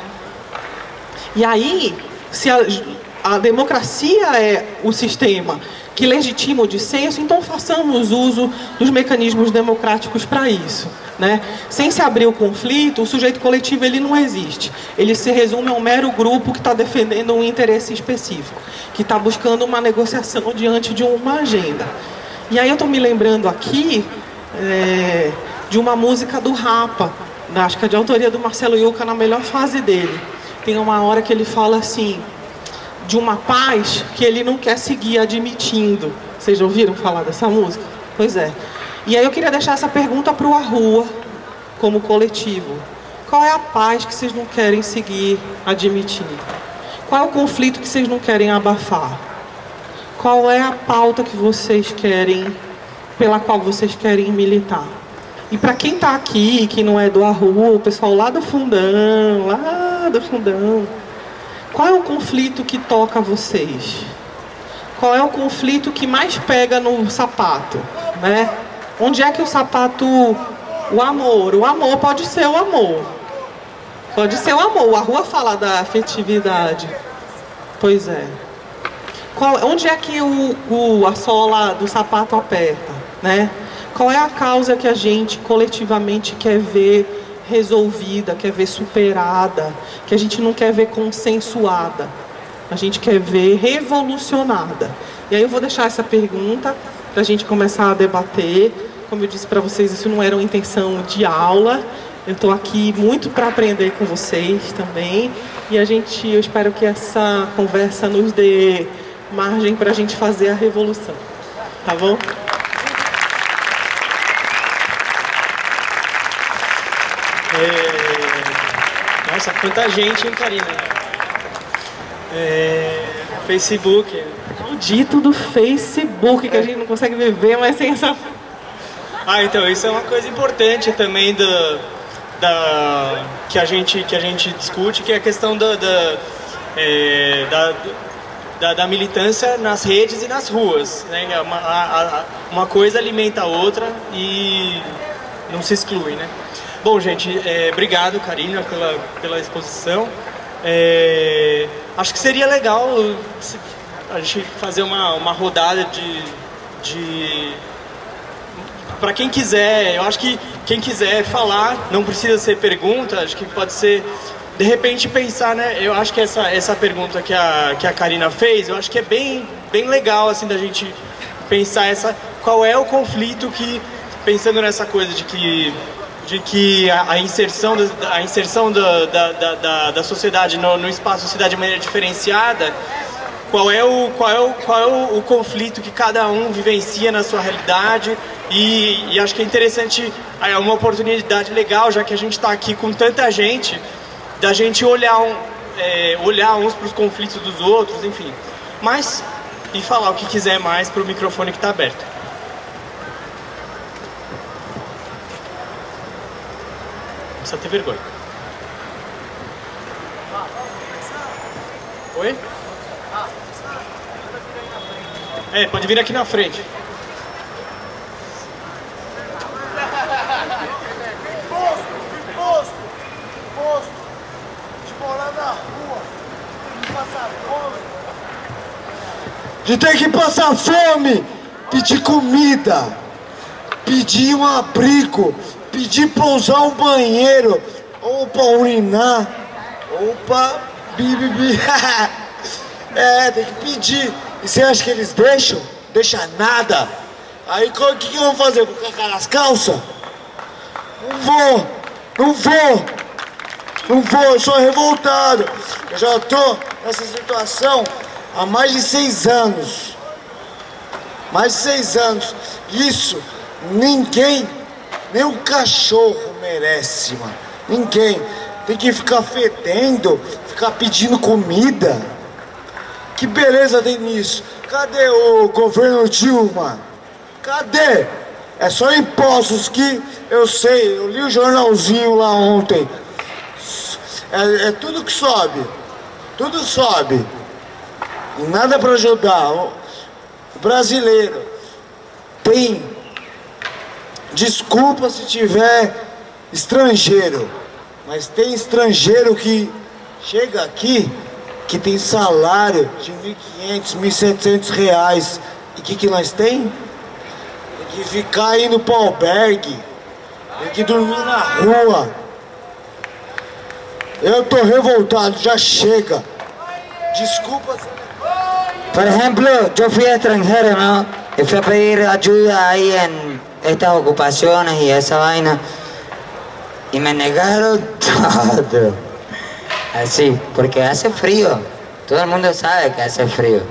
E aí, se a democracia é o sistema que legitima o dissenso, então façamos uso dos mecanismos democráticos para isso, né? Sem se abrir o conflito, o sujeito coletivo ele não existe. Ele se resume a um mero grupo que está defendendo um interesse específico, que está buscando uma negociação diante de uma agenda. E aí eu estou me lembrando aqui de uma música do Rapa, acho que é de autoria do Marcelo Yuca, na melhor fase dele. Tem uma hora que ele fala assim, de uma paz que ele não quer seguir admitindo. Vocês já ouviram falar dessa música? Pois é. E aí eu queria deixar essa pergunta para o Arrua, como coletivo. Qual é a paz que vocês não querem seguir admitindo? Qual é o conflito que vocês não querem abafar? Qual é a pauta que vocês querem, pela qual vocês querem militar? E para quem está aqui, que não é do Arrua, o pessoal lá do fundão, qual é o conflito que toca vocês? Qual é o conflito que mais pega no sapato, né? Onde é que o sapato... O amor pode ser o amor. Pode ser o amor. A Rua fala da afetividade. Pois é. Onde é que a sola do sapato aperta, né? Qual é a causa que a gente coletivamente quer ver resolvida, quer ver superada, que a gente não quer ver consensuada, a gente quer ver revolucionada? E aí eu vou deixar essa pergunta para a gente começar a debater. Como eu disse para vocês, isso não era uma intenção de aula, eu estou aqui muito para aprender com vocês também, e eu espero que essa conversa nos dê margem para a gente fazer a revolução, tá bom? Nossa, quanta gente, hein, Karina? Facebook. O dito do Facebook, que a gente não consegue viver, mas sem essa... Então, isso é uma coisa importante também que a gente discute, que é a questão da militância nas redes e nas ruas, né? Uma coisa alimenta a outra e não se exclui, né? Bom, gente, obrigado, Karina, pela exposição. Acho que seria legal a gente fazer uma rodada para quem quiser. Eu acho que quem quiser falar, não precisa ser pergunta, acho que pode ser, de repente, pensar, né? Eu acho que essa pergunta que a Karina fez, eu acho que é bem legal, assim, da gente pensar qual é o conflito que, pensando nessa coisa de que a inserção da sociedade no espaço sociedade de maneira diferenciada, qual é o conflito que cada um vivencia na sua realidade, e acho que é interessante, é uma oportunidade legal, já que a gente está aqui com tanta gente, da gente olhar uns para os conflitos dos outros, enfim, e falar o que quiser mais para o microfone que está aberto. Não precisa ter vergonha. Oi? Pode vir aqui na frente. Posto de morar na rua, de passar fome. De ter que passar fome, pedir comida, pedir um abrigo, pedir pra usar um banheiro, ou pra urinar, ou pra bibibi. Tem que pedir. E você acha que eles deixam? Deixa nada. Aí o que eu vou fazer? Vou cagar nas calças? Não vou, eu sou revoltado. Eu já tô nessa situação há mais de 6 anos. Mais de 6 anos. Isso, ninguém, nem um cachorro merece, mano. Ninguém. Tem que ficar fedendo, ficar pedindo comida. Que beleza tem nisso? Cadê o governo Dilma? Cadê? É só impostos que eu sei, eu li o jornalzinho lá ontem. É tudo que sobe. Tudo sobe. nada para ajudar. O brasileiro tem, desculpa se tiver estrangeiro, mas tem estrangeiro que chega aqui, que tem salário de R$1.500, R$1.700. E o que nós tem? Tem que ficar indo para o albergue, tem que dormir na rua. Eu tô revoltado, já chega. Desculpa. Por ejemplo, yo fui extranjero, ¿no? Y fui a pedir ayuda ahí en estas ocupaciones y esa vaina. Y me negaron todo. Así, porque hace frío. Todo el mundo sabe que hace frío.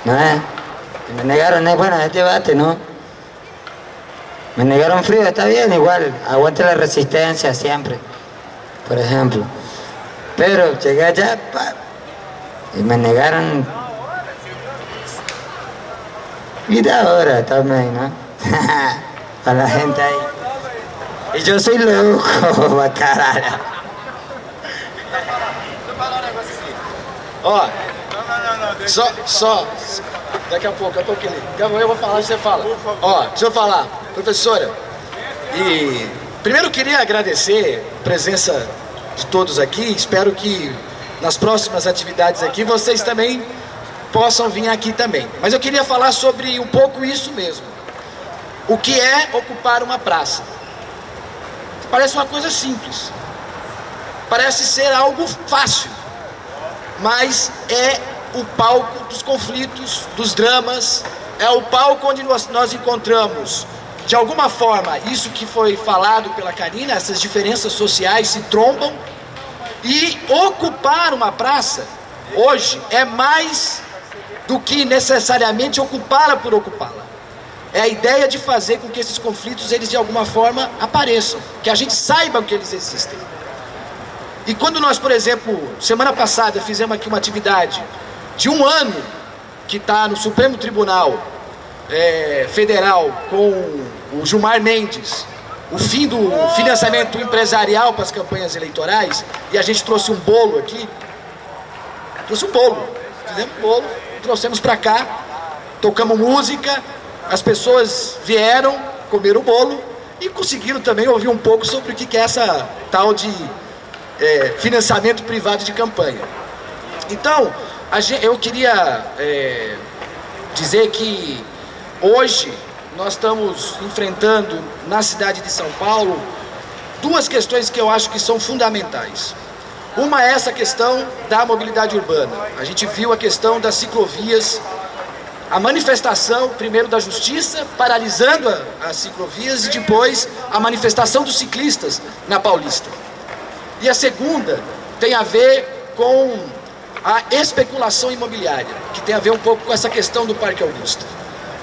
¿No es? Y me negaron, bueno, es debate, ¿no? Me negaron frío, está bien, igual. Aguante la resistencia siempre. Por ejemplo. Pero llegué allá y me negaron. Y de ahora también, ¿no? Para la gente ahí. Y yo soy louco, pra caralho. Ó, só, daqui a pouco, eu vou falar e você fala. Ó, deixa eu falar, professora. E primeiro eu queria agradecer a presença de todos aqui. Espero que nas próximas atividades aqui vocês também possam vir aqui também. Mas eu queria falar sobre um pouco isso mesmo. O que é ocupar uma praça? Parece uma coisa simples. Parece ser algo fácil. Mas é o palco dos conflitos, dos dramas. É o palco onde nós encontramos, de alguma forma, isso que foi falado pela Karina, essas diferenças sociais se trombam. E ocupar uma praça, hoje, é mais do que necessariamente ocupá-la por ocupá-la. É a ideia de fazer com que esses conflitos, eles de alguma forma apareçam, que a gente saiba que eles existem. E quando nós, por exemplo, semana passada fizemos aqui uma atividade de 1 ano, que está no Supremo Tribunal Federal com o Gilmar Mendes, o fim do financiamento empresarial para as campanhas eleitorais, e a gente trouxe um bolo aqui, fizemos um bolo, trouxemos para cá, tocamos música, as pessoas vieram, comeram o bolo e conseguiram também ouvir um pouco sobre o que é essa tal de financiamento privado de campanha. Então, eu queria dizer que hoje nós estamos enfrentando na cidade de São Paulo 2 questões que eu acho que são fundamentais. Uma é essa questão da mobilidade urbana. A gente viu a questão das ciclovias, a manifestação primeiro da justiça paralisando as ciclovias e depois a manifestação dos ciclistas na Paulista. E a segunda tem a ver com a especulação imobiliária, que tem a ver um pouco com essa questão do Parque Augusta.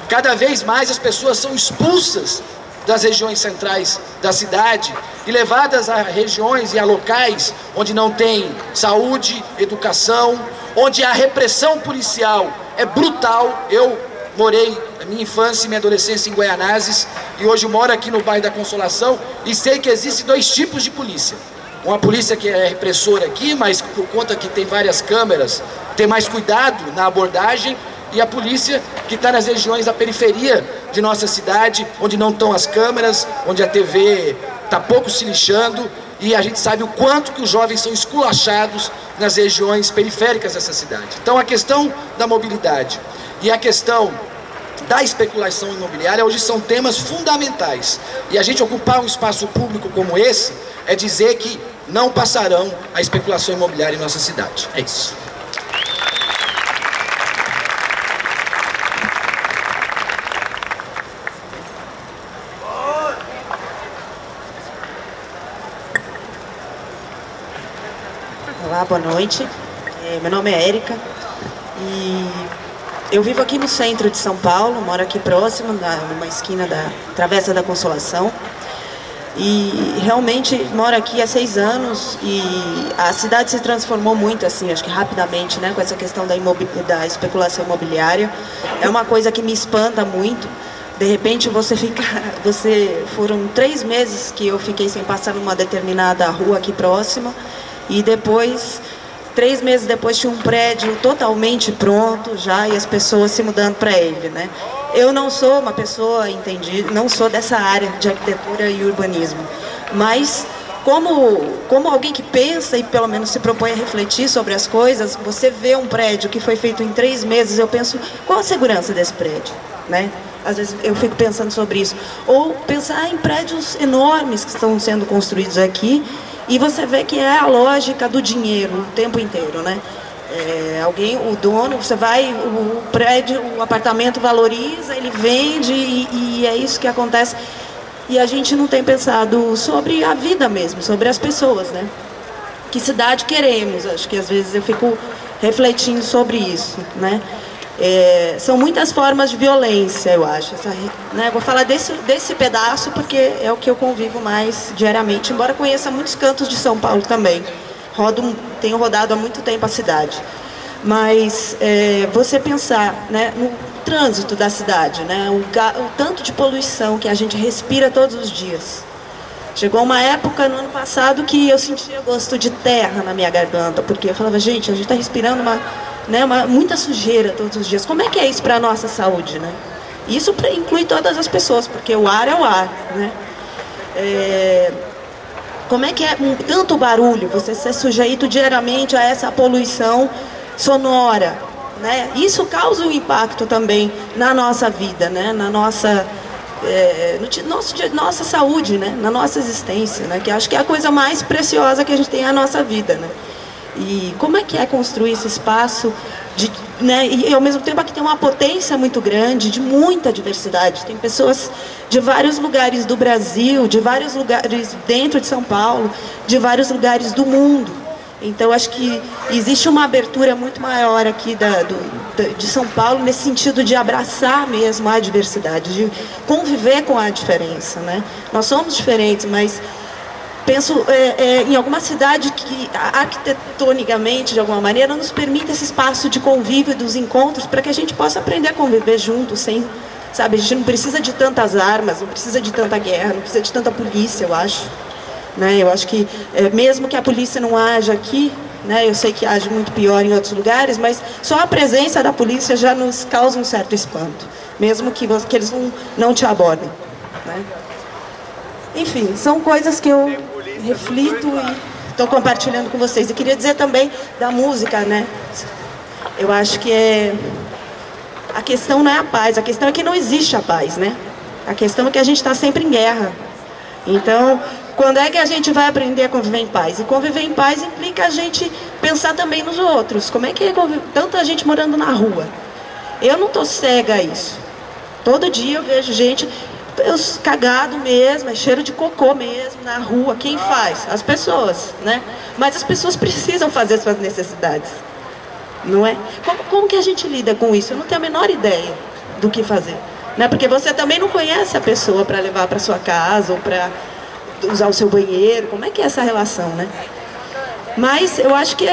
Cada vez mais as pessoas são expulsas das regiões centrais da cidade e levadas a regiões e a locais onde não tem saúde, educação, onde a repressão policial é brutal. Eu morei a minha infância e minha adolescência em Guaianazes e hoje moro aqui no bairro da Consolação e sei que existem 2 tipos de polícia. Uma polícia que é repressora aqui, mas por conta que tem várias câmeras, tem mais cuidado na abordagem, e a polícia que está nas regiões da periferia de nossa cidade, onde não estão as câmeras, onde a TV está pouco se lixando, e a gente sabe o quanto que os jovens são esculachados nas regiões periféricas dessa cidade. Então a questão da mobilidade e a questão da especulação imobiliária hoje são temas fundamentais. E a gente ocupar um espaço público como esse é dizer que não passarão a especulação imobiliária em nossa cidade. É isso. Olá, boa noite. Meu nome é Érica e eu vivo aqui no centro de São Paulo, moro aqui próximo, numa esquina da Travessa da Consolação. E realmente moro aqui há 6 anos e a cidade se transformou muito, assim, acho que rapidamente, né, com essa questão da especulação imobiliária. É uma coisa que me espanta muito. De repente foram 3 meses que eu fiquei sem passar numa determinada rua aqui próxima e depois 3 meses depois tinha um prédio totalmente pronto já e as pessoas se mudando para ele, né? Eu não sou uma pessoa entendida, não sou dessa área de arquitetura e urbanismo, mas como alguém que pensa e pelo menos se propõe a refletir sobre as coisas, você vê um prédio que foi feito em 3 meses, eu penso, qual a segurança desse prédio, né? Às vezes eu fico pensando sobre isso. Ou pensar em prédios enormes que estão sendo construídos aqui e você vê que é a lógica do dinheiro o tempo inteiro, né? O dono, você vai, o prédio, o apartamento valoriza, ele vende e é isso que acontece. E a gente não tem pensado sobre a vida mesmo, sobre as pessoas, né? Que cidade queremos? Acho que às vezes eu fico refletindo sobre isso, né? São muitas formas de violência, eu acho. Né? Vou falar desse pedaço porque é o que eu convivo mais diariamente, embora conheça muitos cantos de São Paulo também. Tenho rodado há muito tempo a cidade. Mas você pensar, né, no trânsito da cidade, né, o tanto de poluição que a gente respira todos os dias. Chegou uma época no ano passado que eu sentia gosto de terra na minha garganta, porque eu falava, gente, a gente está respirando muita sujeira todos os dias. Como é que é isso para a nossa saúde, né? Isso inclui todas as pessoas, porque o ar é o ar, né? Como é que é tanto barulho, você ser sujeito diariamente a essa poluição sonora, né? Isso causa um impacto também na nossa vida, né? Na nossa saúde, né? Na nossa existência, né? Que acho que é a coisa mais preciosa que a gente tem na nossa vida, né? E como é que é construir esse espaço né? E ao mesmo tempo aqui tem uma potência muito grande, de muita diversidade. Tem pessoas de vários lugares do Brasil, de vários lugares dentro de São Paulo, de vários lugares do mundo. Então acho que existe uma abertura muito maior aqui de São Paulo nesse sentido de abraçar mesmo a diversidade, de conviver com a diferença, né? Nós somos diferentes, mas penso em alguma cidade que arquitetonicamente, de alguma maneira, nos permita esse espaço de convívio e dos encontros para que a gente possa aprender a conviver juntos, sabe? A gente não precisa de tantas armas, não precisa de tanta guerra, não precisa de tanta polícia, eu acho. Né? Eu acho que, mesmo que a polícia não haja aqui, né? Eu sei que age muito pior em outros lugares, mas só a presença da polícia já nos causa um certo espanto, mesmo que eles não te abordem, né? Enfim, são coisas que eu reflito e estou compartilhando com vocês. E queria dizer também da música, né? Eu acho que a questão não é a paz, a questão é que não existe a paz, né? A questão é que a gente está sempre em guerra. Então, quando é que a gente vai aprender a conviver em paz? E conviver em paz implica a gente pensar também nos outros. Como é que é tanta gente morando na rua? Eu não estou cega a isso. Todo dia eu vejo gente cagado mesmo, é cheiro de cocô mesmo na rua. Quem faz? As pessoas, né? Mas as pessoas precisam fazer suas necessidades, não é? Como que a gente lida com isso? Eu não tenho a menor ideia do que fazer, né? Porque você também não conhece a pessoa para levar para sua casa ou para usar o seu banheiro. Como é que é essa relação, né? Mas eu acho que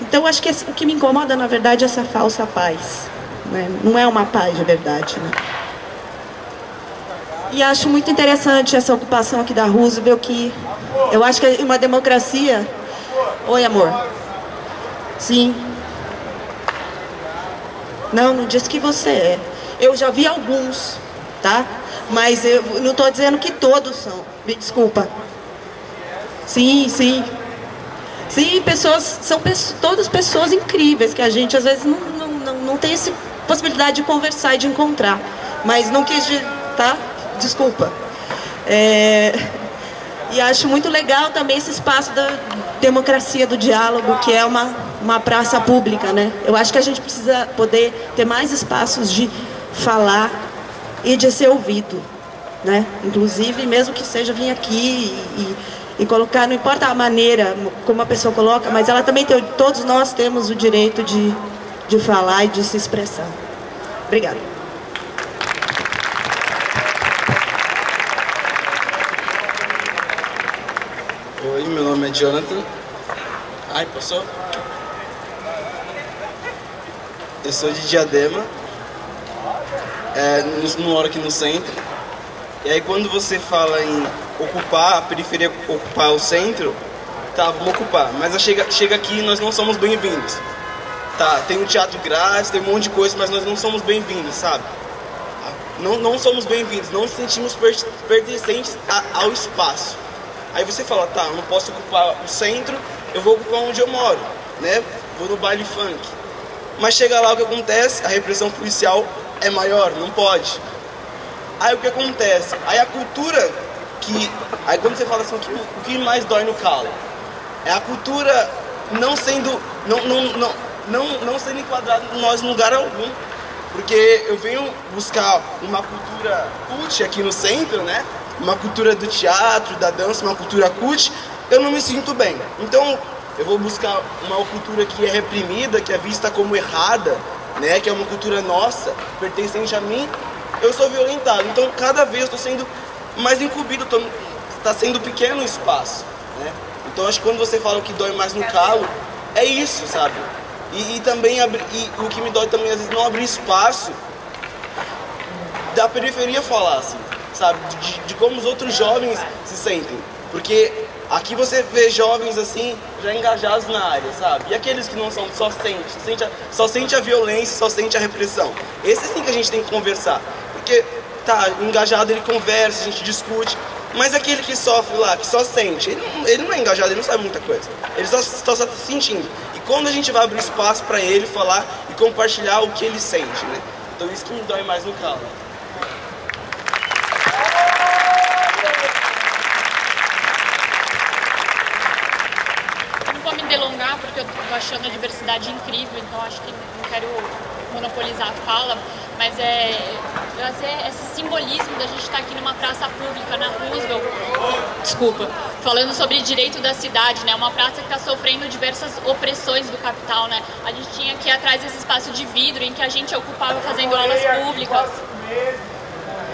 então acho que o que me incomoda na verdade é essa falsa paz, né? Não é uma paz de verdade, né? E acho muito interessante essa ocupação aqui da Roosevelt, que eu acho que uma democracia... Oi, amor. Sim. Não disse que você é. Eu já vi alguns, tá? Mas eu não estou dizendo que todos são. Me desculpa. Sim. Sim, são todas pessoas incríveis, que a gente às vezes não tem essa possibilidade de conversar e de encontrar. Mas não quis... tá? Desculpa. E acho muito legal também esse espaço da democracia do diálogo, que é uma praça pública, né? Eu acho que a gente precisa poder ter mais espaços de falar e de ser ouvido, né? Inclusive, mesmo que seja vir aqui e colocar, não importa a maneira como a pessoa coloca, mas ela também todos nós temos o direito de falar e de se expressar. Obrigada. Oi, meu nome é Jonathan. Ai, passou? Eu sou de Diadema. Moro aqui no centro. E aí quando você fala em ocupar a periferia, ocupar o centro, tá, vamos ocupar. Mas chega aqui e nós não somos bem-vindos. Tá, tem um teatro grátis, tem um monte de coisa, mas nós não somos bem-vindos, sabe? Não somos bem-vindos, não nos sentimos pertencentes ao espaço. Aí você fala, tá, eu não posso ocupar o centro, eu vou ocupar onde eu moro, né? Vou no baile funk. Mas chega lá, o que acontece? A repressão policial é maior, não pode. Aí o que acontece? Aí a cultura que... Aí quando você fala assim, o que mais dói no calo? É a cultura não sendo enquadrada nós em lugar algum. Porque eu venho buscar uma cultura cult aqui no centro, né? Uma cultura do teatro, da dança, uma cultura cult, eu não me sinto bem. Então, eu vou buscar uma cultura que é reprimida, que é vista como errada, né? Que é uma cultura nossa, pertencente a mim, eu sou violentado. Então, cada vez eu estou sendo mais incumbido, está sendo pequeno o espaço, né? Então, acho que quando você fala que dói mais no calo, é isso, sabe? E também o que me dói também, às vezes, não abrir espaço da periferia falar, assim, sabe? De como os outros jovens se sentem. Porque aqui você vê jovens, assim, já engajados na área, sabe? E aqueles que não são, que só sente a violência, só sente a repressão. Esse sim que a gente tem que conversar. Porque, tá, engajado ele conversa, a gente discute. Mas aquele que sofre lá, que só sente, ele não é engajado, ele não sabe muita coisa. Ele só está sentindo. Quando a gente vai abrir espaço para ele falar e compartilhar o que ele sente, né? Então isso que me dói mais no calo. Não vou me delongar porque eu tô achando a diversidade incrível, então acho que não quero monopolizar a fala, mas trazer esse simbolismo da gente estar aqui numa praça pública, na Roosevelt, falando sobre direito da cidade, né? Uma praça que está sofrendo diversas opressões do capital, né? A gente tinha aqui atrás esse espaço de vidro em que a gente ocupava fazendo aulas públicas.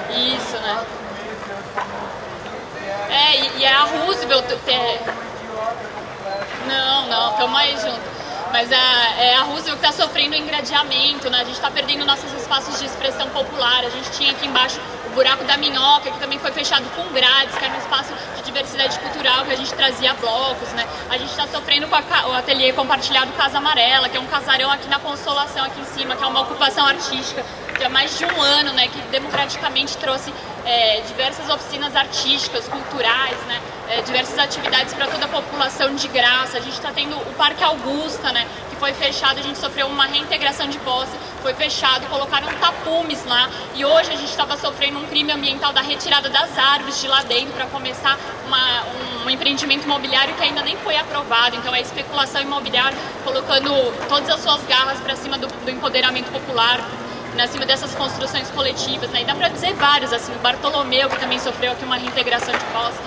Isso, né? E é a Roosevelt... Não, estamos aí junto. Mas a Roosevelt está sofrendo engradeamento, né? A gente está perdendo nossos espaços de expressão popular. A gente tinha aqui embaixo o Buraco da Minhoca, que também foi fechado com grades, que era um espaço de diversidade cultural, que a gente trazia blocos, né? A gente está sofrendo com o ateliê compartilhado Casa Amarela, que é um casarão aqui na Consolação, aqui em cima, que é uma ocupação artística de há mais de um ano, né? Que democraticamente trouxe diversas oficinas artísticas, culturais, né? Diversas atividades para toda a população de graça. A gente está tendo o Parque Augusta, né? Que foi fechado, a gente sofreu uma reintegração de posse, foi fechado, colocaram tapumes lá e hoje a gente estava sofrendo um crime ambiental da retirada das árvores de lá dentro para começar um empreendimento imobiliário que ainda nem foi aprovado. Então é especulação imobiliária colocando todas as suas garras para cima do empoderamento popular, acima dessas construções coletivas, né? E dá para dizer vários, assim, o Bartolomeu, que também sofreu aqui uma reintegração de posse,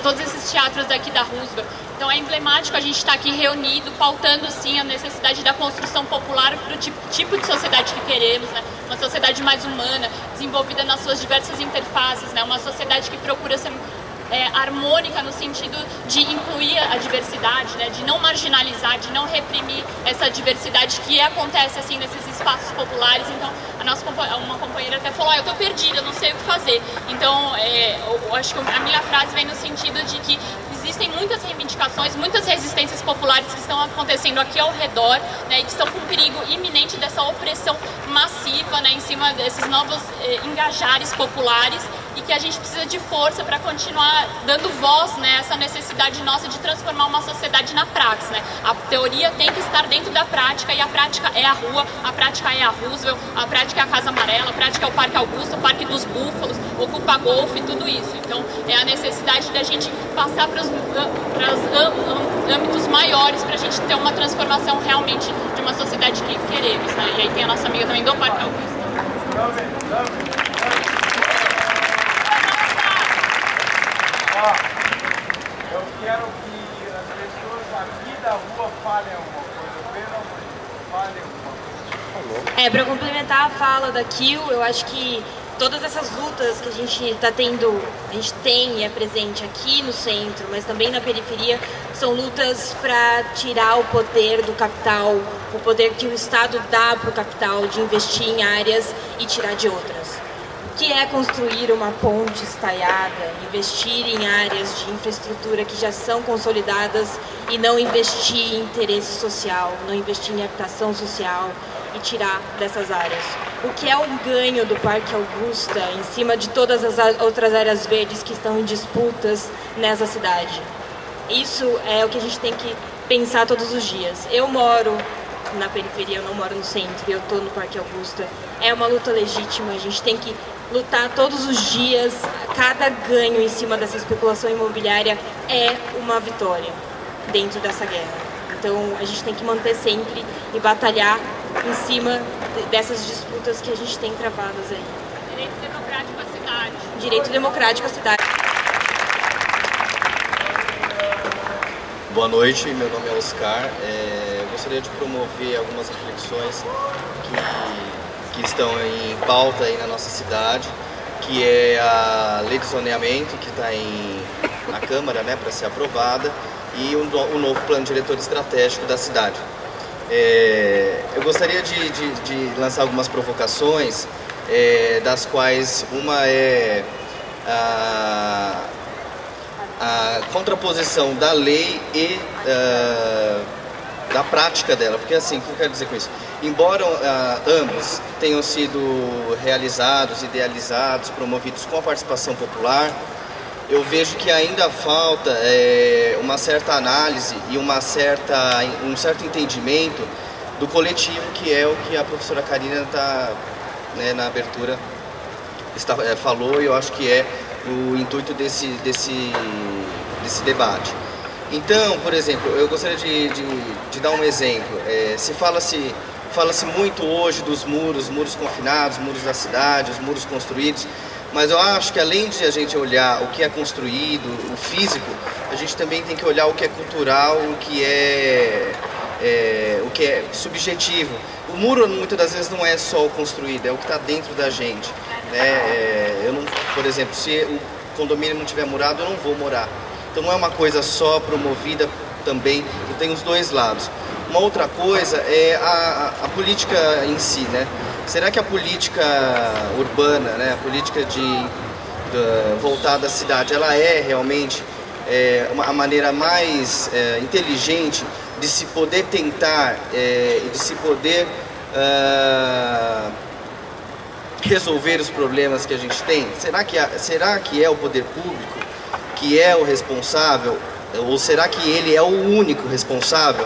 todos esses teatros daqui da Roosevelt. Então é emblemático a gente estar aqui reunido, pautando, sim, a necessidade da construção popular para o tipo de sociedade que queremos, né? Uma sociedade mais humana, desenvolvida nas suas diversas interfaces, né? Uma sociedade que procura ser harmônica no sentido de incluir a diversidade, né? De não marginalizar, de não reprimir essa diversidade que acontece assim nesses espaços populares. Então, uma companheira até falou, eu tô perdida, eu não sei o que fazer. Então, eu acho que a minha frase vem no sentido de que existem muitas reivindicações, muitas resistências populares que estão acontecendo aqui ao redor, né, e que estão com perigo iminente dessa opressão massiva, né, em cima desses novos engajares populares, e que a gente precisa de força para continuar dando voz, né, a essa necessidade nossa de transformar uma sociedade na prática, né? A teoria tem que estar dentro da prática, e a prática é a rua, a prática é a Roosevelt, a prática é a Casa Amarela, a prática é o Parque Augusto, o Parque dos Búfalos, o Ocupa Golf, tudo isso. Então é a necessidade da gente passar para os âmbitos maiores para a gente ter uma transformação realmente de uma sociedade que queremos, né? E aí tem a nossa amiga também do Parque Augusto. Eu quero que as pessoas aqui da rua falem alguma coisa, pelo amor de Deus, falem alguma coisa. Para complementar a fala da Kill, eu acho que todas essas lutas que a gente está tendo, a gente tem e é presente aqui no centro, mas também na periferia, são lutas para tirar o poder do capital, o poder que o Estado dá para o capital de investir em áreas e tirar de outras. que é construir uma ponte estaiada, investir em áreas de infraestrutura que já são consolidadas e não investir em interesse social, não investir em habitação social e tirar dessas áreas. O que é o ganho do Parque Augusta em cima de todas as outras áreas verdes que estão em disputas nessa cidade? Isso é o que a gente tem que pensar todos os dias. Eu moro na periferia, eu não moro no centro, eu estou no Parque Augusta. É uma luta legítima, a gente tem que lutar todos os dias. Cada ganho em cima dessa especulação imobiliária é uma vitória dentro dessa guerra. Então a gente tem que manter sempre e batalhar em cima dessas disputas que a gente tem travadas aí. Direito democrático à cidade. Direito democrático à cidade. Boa noite, meu nome é Oscar. Eu gostaria de promover algumas reflexões que estão em pauta aí na nossa cidade, que é a lei de zoneamento que está na Câmara, né, para ser aprovada, e o novo plano diretor estratégico da cidade. Eu gostaria de lançar algumas provocações, das quais uma é a contraposição da lei e da prática dela, porque assim, o que eu quero dizer com isso? Embora ambos tenham sido realizados, idealizados, promovidos com a participação popular, eu vejo que ainda falta uma certa análise e um certo entendimento do coletivo, que é o que a professora Karina na abertura falou, e eu acho que é o intuito desse debate. Então, por exemplo, eu gostaria de dar um exemplo. Fala-se muito hoje dos muros confinados, muros da cidade, os muros construídos, mas eu acho que além de a gente olhar o que é construído, o físico, a gente também tem que olhar o que é cultural, o que é subjetivo. O muro muitas das vezes não é só o construído, é o que está dentro da gente, né? Eu não, por exemplo, se o condomínio não tiver murado, eu não vou morar. Então não é uma coisa só promovida também, tem os dois lados. Uma outra coisa é a política em si, né? Será que a política urbana, né, a política voltada à cidade, ela é realmente a maneira mais inteligente de se poder tentar e de se poder resolver os problemas que a gente tem? Será que é o poder público que é o responsável, ou será que ele é o único responsável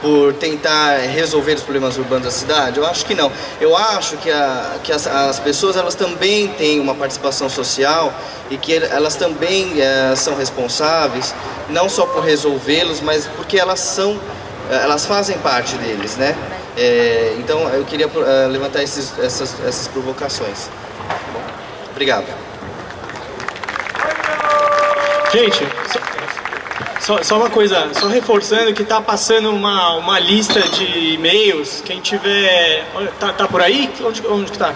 por tentar resolver os problemas urbanos da cidade? Eu acho que não. Eu acho que as pessoas, elas também têm uma participação social e que elas também são responsáveis, não só por resolvê-los, mas porque elas fazem parte deles, né? Então eu queria levantar essas provocações. Bom, obrigado. Gente, só uma coisa, só reforçando que tá passando uma lista de e-mails. Quem tiver... Tá por aí? Onde que tá?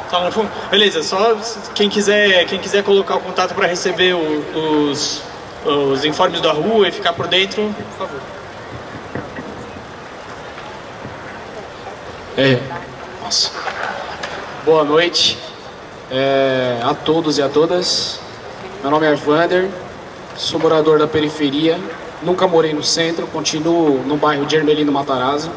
Tá lá no fundo? Beleza, só quem quiser colocar o contato para receber os informes da rua e ficar por dentro, por favor. Nossa. Boa noite a todos e a todas. Meu nome é Vander, sou morador da periferia, nunca morei no centro, continuo no bairro de Ermelino Matarazzo.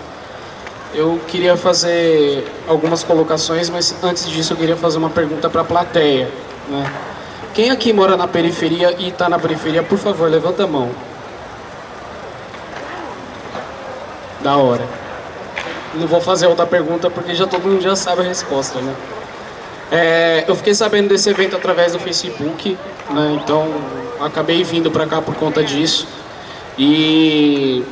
Eu queria fazer algumas colocações, mas antes disso eu queria fazer uma pergunta para a plateia, né? Quem aqui mora na periferia e está na periferia, por favor, levanta a mão. Da hora. Não vou fazer outra pergunta porque todo mundo já sabe a resposta, né? Eu fiquei sabendo desse evento através do Facebook, né? Então acabei vindo para cá por conta disso. E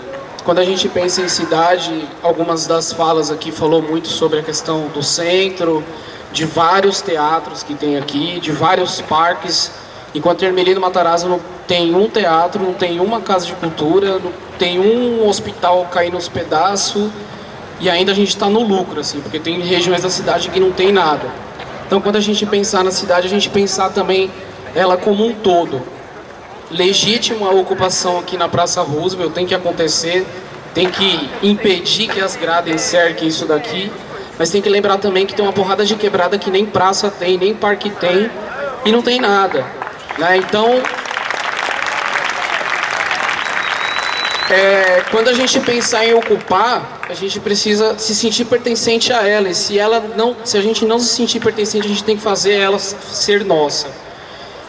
quando a gente pensa em cidade, algumas das falas aqui falou muito sobre a questão do centro, de vários teatros que tem aqui, de vários parques. Enquanto Ermelino Matarazzo não tem um teatro, não tem uma casa de cultura, não tem um hospital caindo aos pedaços, e ainda a gente está no lucro, assim, porque tem regiões da cidade que não tem nada. Então, quando a gente pensar na cidade, a gente pensar também ela como um todo. Legítima a ocupação aqui na Praça Roosevelt, tem que acontecer, tem que impedir que as grades cerquem isso daqui, Mas tem que lembrar também que tem uma porrada de quebrada que nem praça tem, nem parque tem e não tem nada, né? Então, quando a gente pensar em ocupar, a gente precisa se sentir pertencente a ela. E se a gente não se sentir pertencente, a gente tem que fazer ela ser nossa.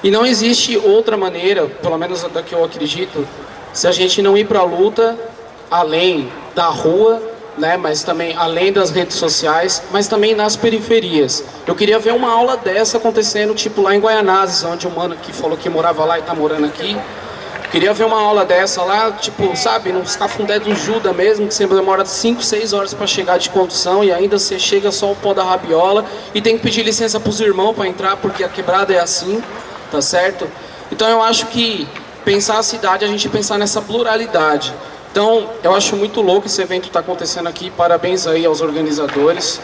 E não existe outra maneira, pelo menos da que eu acredito, se a gente não ir para a luta além da rua, né, mas também além das redes sociais, mas também nas periferias. Eu queria ver uma aula dessa acontecendo, tipo lá em Guaianazes, onde o mano que falou que morava lá e tá morando aqui. Queria ver uma aula dessa lá, tipo, sabe, nos cafundé do Juda mesmo, que você demora 5, 6 horas para chegar de condução e ainda você chega só o pó da rabiola e tem que pedir licença pros irmãos para entrar, porque a quebrada é assim, tá certo? Então eu acho que pensar a cidade, a gente pensar nessa pluralidade. Então, eu acho muito louco esse evento tá acontecendo aqui, parabéns aí aos organizadores.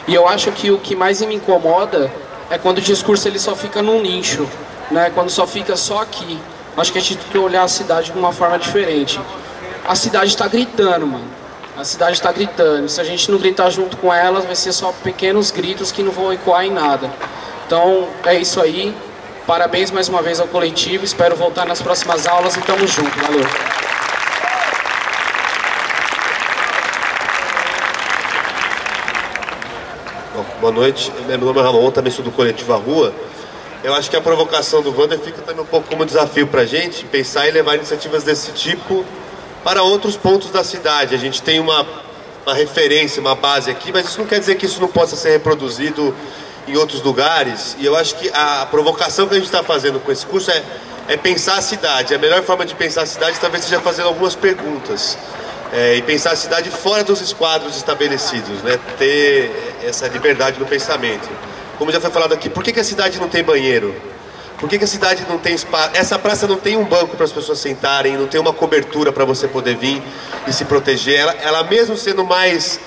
E eu acho que o que mais me incomoda é quando o discurso ele só fica num nicho, né? Quando só fica só aqui. Acho que a gente tem que olhar a cidade de uma forma diferente. A cidade está gritando, mano. A cidade está gritando. Se a gente não gritar junto com ela, vai ser só pequenos gritos que não vão ecoar em nada. Então, é isso aí. Parabéns mais uma vez ao coletivo. Espero voltar nas próximas aulas e tamo junto. Valeu. Boa noite. Meu nome é Ramon, também sou do coletivo A Rua. Eu acho que a provocação do Wander fica também um pouco como desafio para a gente pensar e levar iniciativas desse tipo para outros pontos da cidade. A gente tem uma referência, uma base aqui, mas isso não quer dizer que isso não possa ser reproduzido em outros lugares. E eu acho que a provocação que a gente está fazendo com esse curso é pensar a cidade. A melhor forma de pensar a cidade talvez seja fazendo algumas perguntas. E pensar a cidade fora dos esquadros estabelecidos, né? Ter essa liberdade no pensamento. Como já foi falado aqui, por que a cidade não tem banheiro? Por que a cidade não tem espaço? Essa praça não tem um banco para as pessoas sentarem, não tem uma cobertura para você poder vir e se proteger. Ela mesmo sendo mais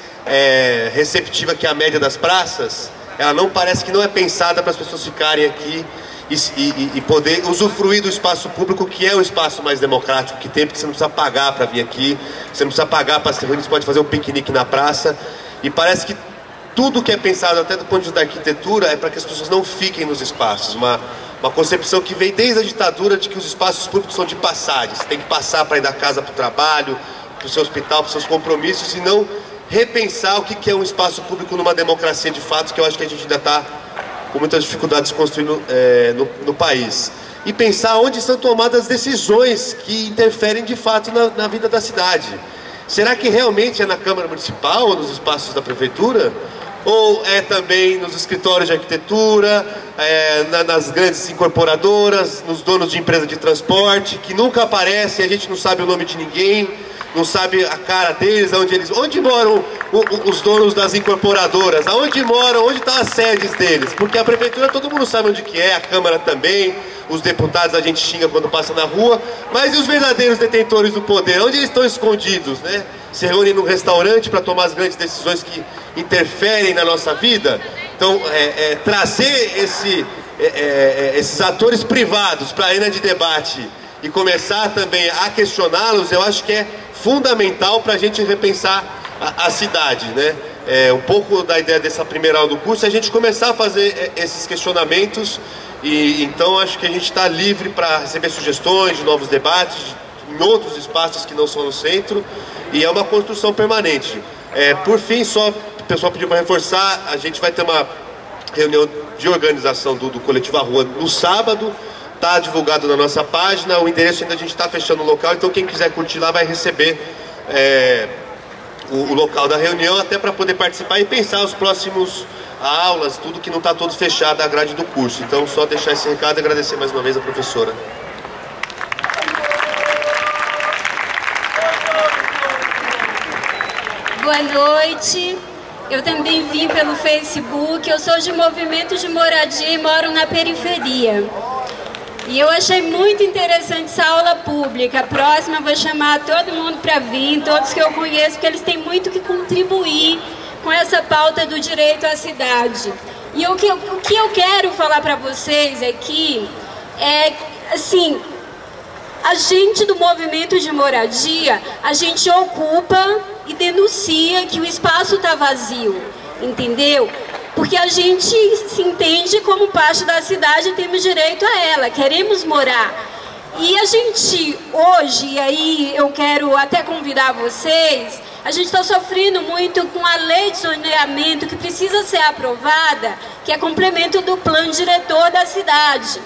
receptiva que a média das praças, ela não parece que não é pensada para as pessoas ficarem aqui e poder usufruir do espaço público, que é o espaço mais democrático que tem, porque você não precisa pagar para vir aqui, você não precisa pagar para se reunir, você pode fazer um piquenique na praça. E parece que tudo que é pensado, até do ponto de vista da arquitetura, é para que as pessoas não fiquem nos espaços. Uma concepção que vem desde a ditadura de que os espaços públicos são de passagem. Você tem que passar para ir da casa para o trabalho, para o seu hospital, para os seus compromissos, e não repensar o que é um espaço público numa democracia de fato, que eu acho que a gente ainda está com muitas dificuldades construindo no país. E pensar onde são tomadas decisões que interferem de fato na vida da cidade. Será que realmente é na Câmara Municipal ou nos espaços da Prefeitura? Ou é também nos escritórios de arquitetura, nas grandes incorporadoras, nos donos de empresa de transporte, que nunca aparecem, a gente não sabe o nome de ninguém, não sabe a cara deles, onde moram os donos das incorporadoras, aonde moram, onde estão as sedes deles, porque a prefeitura todo mundo sabe onde que é, a Câmara também, os deputados a gente xinga quando passa na rua, mas e os verdadeiros detentores do poder, onde eles estão escondidos, né? Se reúnem num restaurante para tomar as grandes decisões que interferem na nossa vida. Então, trazer esses atores privados para a arena de debate e começar também a questioná-los, eu acho que é fundamental para a gente repensar a cidade, né? Um pouco da ideia dessa primeira aula do curso é a gente começar a fazer esses questionamentos, e então acho que a gente está livre para receber sugestões de novos debates em outros espaços que não são no centro, e é uma construção permanente. Por fim, só o pessoal pediu para reforçar, a gente vai ter uma reunião de organização do Coletivo A Rua no sábado, está divulgado na nossa página, o endereço ainda a gente está fechando o local, então quem quiser curtir lá vai receber o local da reunião, até para poder participar e pensar os próximos aulas, tudo que não está todo fechado, a grade do curso. Então só deixar esse recado e agradecer mais uma vez a professora. Boa noite, eu também vim pelo Facebook, eu sou de movimento de moradia e moro na periferia. E eu achei muito interessante essa aula pública. A próxima eu vou chamar todo mundo para vir, todos que eu conheço, porque eles têm muito que contribuir com essa pauta do direito à cidade. E o que eu quero falar para vocês aqui é, assim, a gente do movimento de moradia, a gente ocupa e denuncia que o espaço está vazio. entendeu? Porque a gente se entende como parte da cidade e temos direito a ela, queremos morar. E a gente hoje, e aí eu quero até convidar vocês, a gente está sofrendo muito com a lei de zoneamento que precisa ser aprovada, que é complemento do plano diretor da cidade.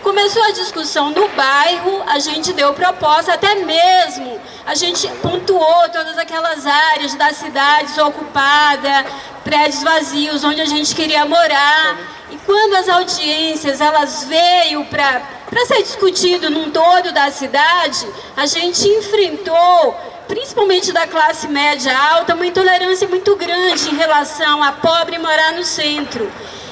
Começou a discussão no bairro, a gente deu proposta, até mesmo a gente pontuou todas aquelas áreas da cidade desocupada, prédios vazios, onde a gente queria morar. E quando as audiências elas veio para ser discutido num todo da cidade, a gente enfrentou, principalmente da classe média alta, uma intolerância muito grande em relação a pobre morar no centro.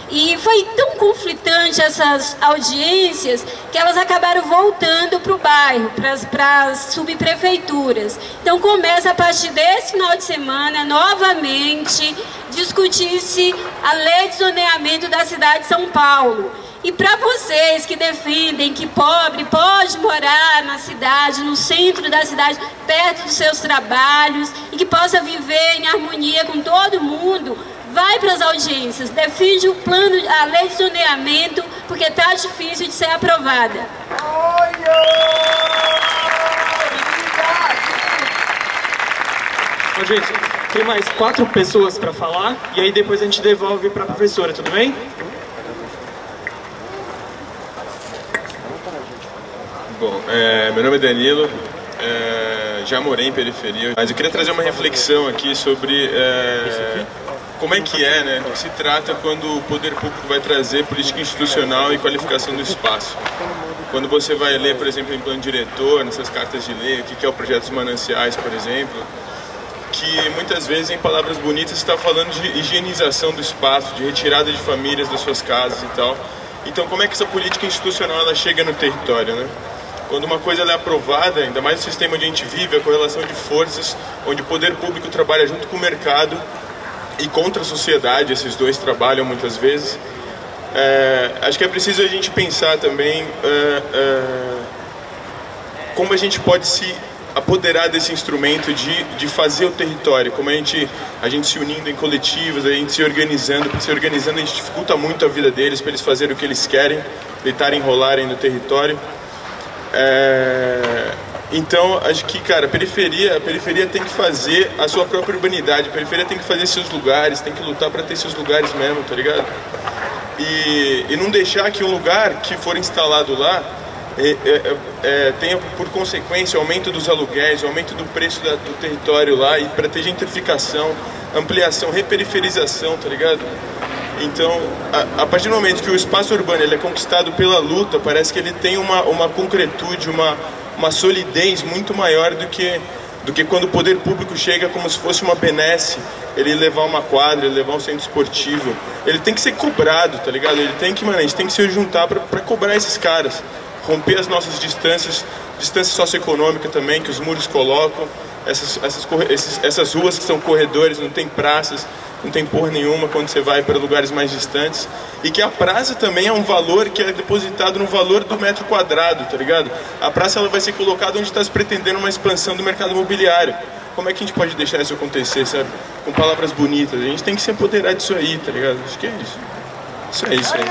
E foi tão conflitante essas audiências que elas acabaram voltando para o bairro, para as subprefeituras. Então começa a partir desse final de semana, novamente, discutir-se a lei de zoneamento da cidade de São Paulo. E para vocês que defendem que pobre pode morar na cidade, no centro da cidade, perto dos seus trabalhos, e que possa viver em harmonia com todo mundo, vai para as audiências, defende o plano, a lei de zoneamento, porque está difícil de ser aprovada. Ô, gente, tem mais 4 pessoas para falar, e aí depois a gente devolve para a professora, tudo bem? Bom, meu nome é Danilo, já morei em periferia, mas eu queria trazer uma reflexão aqui sobre como é que né, se trata quando o poder público vai trazer política institucional e qualificação do espaço. Quando você vai ler, por exemplo, em plano diretor, nessas cartas de lei, o que é o projeto dos mananciais, por exemplo, que muitas vezes, em palavras bonitas, está falando de higienização do espaço, de retirada de famílias das suas casas e tal. Então, como é que essa política institucional ela chega no território, né? Quando uma coisa ela é aprovada, ainda mais no sistema onde a gente vive, a correlação de forças, onde o poder público trabalha junto com o mercado e contra a sociedade, esses dois trabalham muitas vezes, acho que é preciso a gente pensar também como a gente pode se apoderar desse instrumento de fazer o território, como a gente se unindo em coletivos, a gente se organizando, porque se organizando a gente dificulta muito a vida deles, para eles fazerem o que eles querem, deitarem e enrolarem no território. Então, acho que, cara, a periferia tem que fazer a sua própria urbanidade, a periferia tem que fazer seus lugares, tem que lutar para ter seus lugares mesmo, tá ligado? E não deixar que um lugar que for instalado lá tenha por consequência o aumento dos aluguéis, o aumento do preço do território lá, e para ter gentrificação, ampliação, reperiferização, tá ligado? Então, a partir do momento que o espaço urbano ele é conquistado pela luta, parece que ele tem uma concretude, uma solidez muito maior do que quando o poder público chega como se fosse uma benesse, ele levar uma quadra, ele levar um centro esportivo. Ele tem que ser cobrado, tá ligado? Ele tem que, a gente tem que se juntar para cobrar esses caras, romper as nossas distância socioeconômica também, que os muros colocam, essas ruas que são corredores, não tem praças, não tem porra nenhuma quando você vai para lugares mais distantes, e que a praça também é um valor que é depositado no valor do metro quadrado, tá ligado? A praça ela vai ser colocada onde está se pretendendo uma expansão do mercado imobiliário. Como é que a gente pode deixar isso acontecer, sabe? Com palavras bonitas, a gente tem que se apoderar disso aí, tá ligado? Acho que é isso. Isso é isso aí.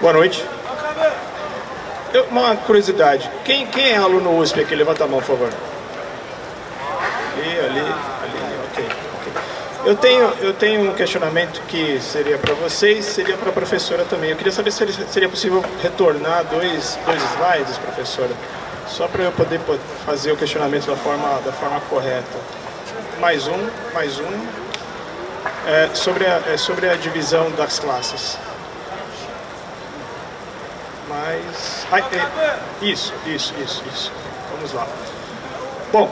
Boa noite. Uma curiosidade, quem é aluno USP aqui? Levanta a mão, por favor. Ali, ok. Eu tenho um questionamento que seria para vocês, seria para a professora também. Eu queria saber se seria possível retornar dois slides, professora, só para eu poder fazer o questionamento da forma correta. Mais um. Sobre a divisão das classes. Isso. Vamos lá. Bom,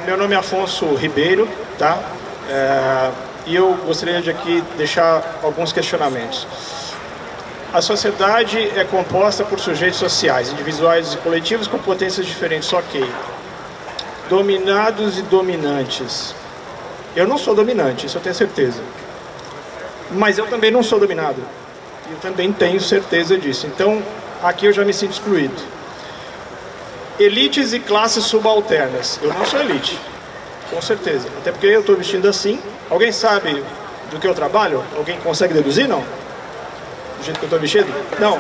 meu nome é Afonso Ribeiro, tá? E eu gostaria de aqui deixar alguns questionamentos. A sociedade é composta por sujeitos sociais, individuais e coletivos com potências diferentes, ok. Dominados e dominantes. Eu não sou dominante, isso eu tenho certeza. Mas eu também não sou dominado. Eu também tenho certeza disso. Então, aqui eu já me sinto excluído. elites e classes subalternas. Eu não sou elite, com certeza. Até porque eu estou vestindo assim. Alguém sabe do que eu trabalho? Alguém consegue deduzir, não? Do jeito que eu estou vestido? Não.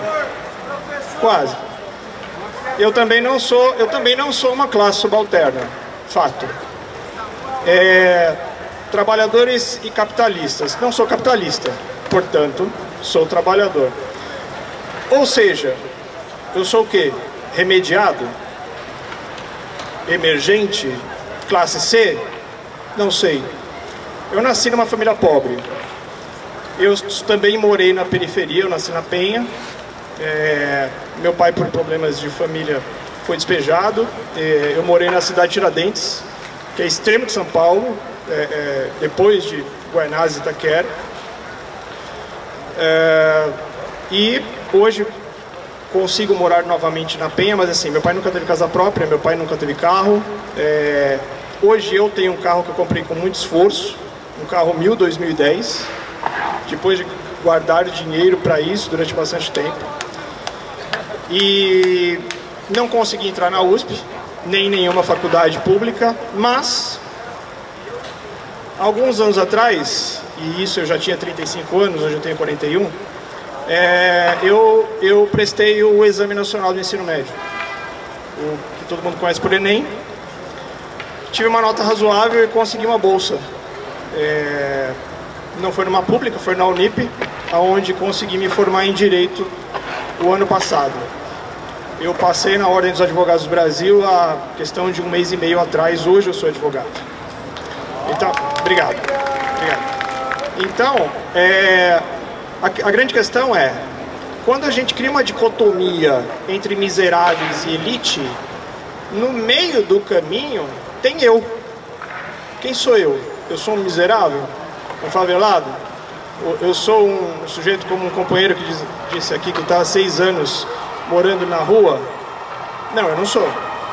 Quase. Eu também não sou uma classe subalterna. Fato. Trabalhadores e capitalistas. Não sou capitalista, portanto, sou trabalhador. Ou seja, eu sou o quê? Remediado? Emergente? Classe C? Não sei. Eu nasci numa família pobre. Eu também morei na periferia, eu nasci na Penha. Meu pai, por problemas de família, foi despejado. Eu morei na cidade de Tiradentes, que é extremo de São Paulo, depois de Guaianazes e Itaquera. E hoje consigo morar novamente na Penha, mas assim, meu pai nunca teve casa própria, meu pai nunca teve carro. Hoje eu tenho um carro que eu comprei com muito esforço, um carro 2010, depois de guardar dinheiro para isso durante bastante tempo. E não consegui entrar na USP, nem em nenhuma faculdade pública, mas alguns anos atrás, e isso eu já tinha 35 anos, hoje eu tenho 41, eu prestei o Exame Nacional do Ensino Médio, o que todo mundo conhece por Enem. Tive uma nota razoável e consegui uma bolsa. Não foi numa pública, foi na Unip, onde consegui me formar em Direito o ano passado. Eu passei na Ordem dos Advogados do Brasil a questão de 1 mês e meio atrás, hoje eu sou advogado. Então, obrigado. Então, a grande questão é, quando a gente cria uma dicotomia entre miseráveis e elite, no meio do caminho tem eu. Quem sou eu? Eu sou um miserável? Um favelado? Eu sou um sujeito como um companheiro que disse aqui que está há 6 anos morando na rua? Não, eu não sou.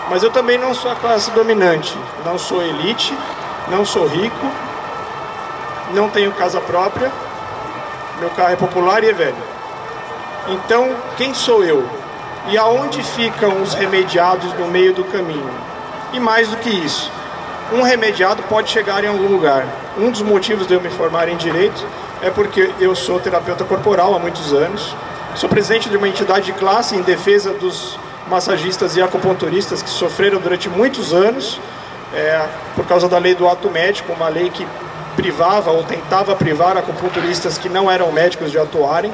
Mas eu também não sou a classe dominante. Não sou elite, não sou rico, não tenho casa própria, meu carro é popular e é velho. Então, quem sou eu? E aonde ficam os remediados no meio do caminho? E mais do que isso, um remediado pode chegar em algum lugar. Um dos motivos de eu me formar em Direito é porque eu sou terapeuta corporal há muitos anos, sou presidente de uma entidade de classe em defesa dos massagistas e acupunturistas que sofreram durante muitos anos por causa da lei do ato médico, uma lei que privava ou tentava privar acupunturistas que não eram médicos de atuarem.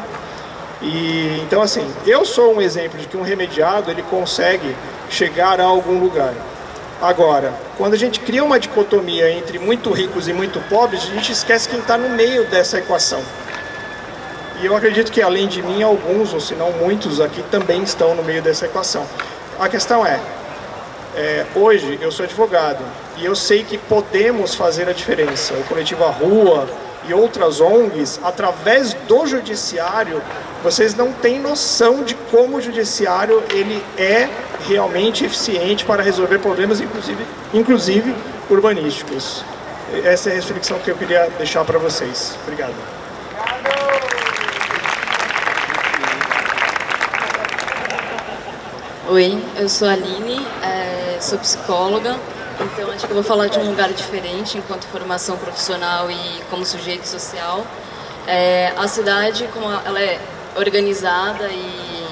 E então, assim, eu sou um exemplo de que um remediado ele consegue chegar a algum lugar. Agora, quando a gente cria uma dicotomia entre muito ricos e muito pobres, a gente esquece quem está no meio dessa equação. E eu acredito que, além de mim, alguns, ou se não muitos, aqui também estão no meio dessa equação. A questão hoje eu sou advogado e eu sei que podemos fazer a diferença. O Coletivo A Rua e outras ONGs, através do judiciário, vocês não têm noção de como o judiciário ele é realmente eficiente para resolver problemas, inclusive urbanísticos. Essa é a reflexão que eu queria deixar para vocês. Obrigado. Oi, eu sou a Aline, sou psicóloga, então acho que eu vou falar de um lugar diferente enquanto formação profissional e como sujeito social. A cidade, como ela é organizada e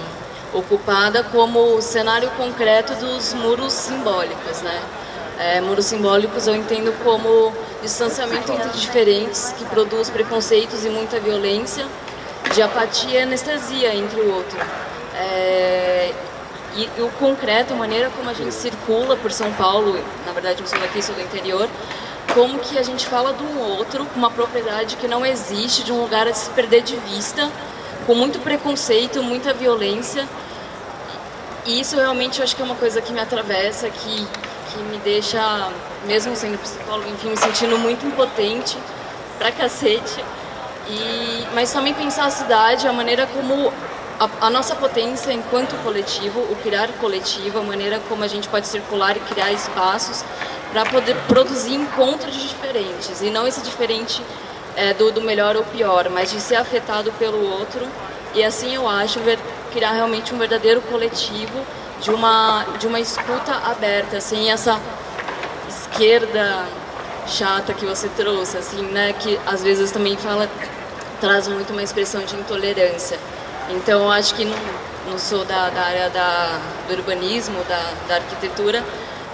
ocupada como cenário concreto dos muros simbólicos, né? Muros simbólicos eu entendo como distanciamento entre diferentes que produz preconceitos e muita violência, de apatia e anestesia entre o outro. E o concreto, a maneira como a gente circula por São Paulo, na verdade eu sou daqui, sou do interior, como que a gente fala do outro com uma propriedade que não existe, de um lugar a se perder de vista, com muito preconceito, muita violência. E isso realmente eu acho que é uma coisa que me atravessa, que me deixa, mesmo sendo psicóloga, enfim, me sentindo muito impotente pra cacete. Mas também pensar a cidade, a maneira como a nossa potência enquanto coletivo, o criar coletivo, a maneira como a gente pode circular e criar espaços para poder produzir encontros diferentes, e não esse diferente do melhor ou pior, mas de ser afetado pelo outro, e assim eu acho criar realmente um verdadeiro coletivo de uma escuta aberta, sem essa esquerda chata que você trouxe, assim, né, que às vezes também traz muito uma expressão de intolerância. Então, eu acho que não sou da área do urbanismo, da arquitetura,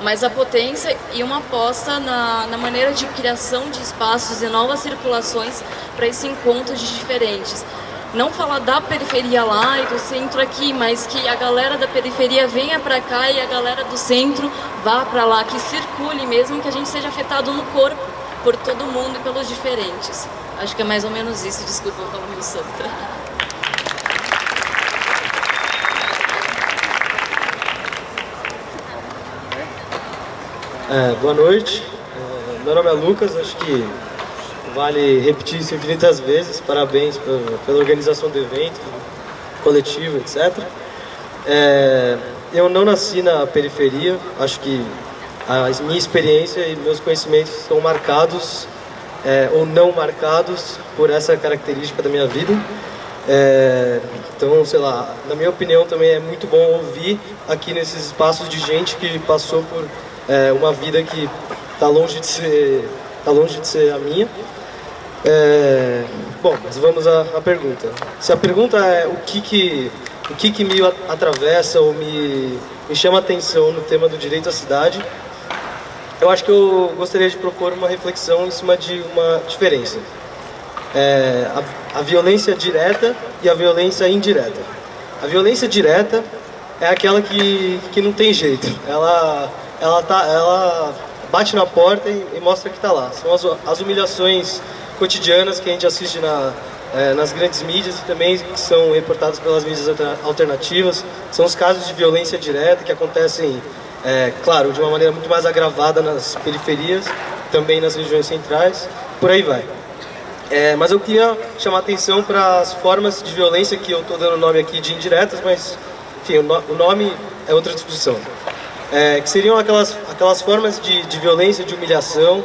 mas a potência e uma aposta na maneira de criação de espaços e novas circulações para esse encontro de diferentes. Não falar da periferia lá e do centro aqui, mas que a galera da periferia venha para cá e a galera do centro vá para lá, que circule mesmo, que a gente seja afetado no corpo por todo mundo e pelos diferentes. Acho que é mais ou menos isso, desculpa, eu falo meio solta. Boa noite, meu nome é Lucas, acho que vale repetir isso infinitas vezes, parabéns pela organização do evento, coletivo, etc. Eu não nasci na periferia, acho que a minha experiência e meus conhecimentos são marcados ou não marcados por essa característica da minha vida. Então, sei lá, na minha opinião também é muito bom ouvir aqui nesses espaços de gente que passou por uma vida que está longe de ser a minha. Bom, mas vamos à pergunta. Se a pergunta é o que me atravessa ou me chama a atenção no tema do direito à cidade, eu acho que eu gostaria de propor uma reflexão em cima de uma diferença. A violência direta e a violência indireta. A violência direta é aquela que não tem jeito. Ela bate na porta e mostra que está lá. São as humilhações cotidianas que a gente assiste nas grandes mídias e também que são reportadas pelas mídias alternativas. São os casos de violência direta que acontecem, claro, de uma maneira muito mais agravada nas periferias, também nas regiões centrais, por aí vai. Mas eu queria chamar a atenção para as formas de violência que eu estou dando o nome aqui de indiretas, mas, enfim, o nome é outra discussão. Que seriam aquelas formas de violência, de humilhação,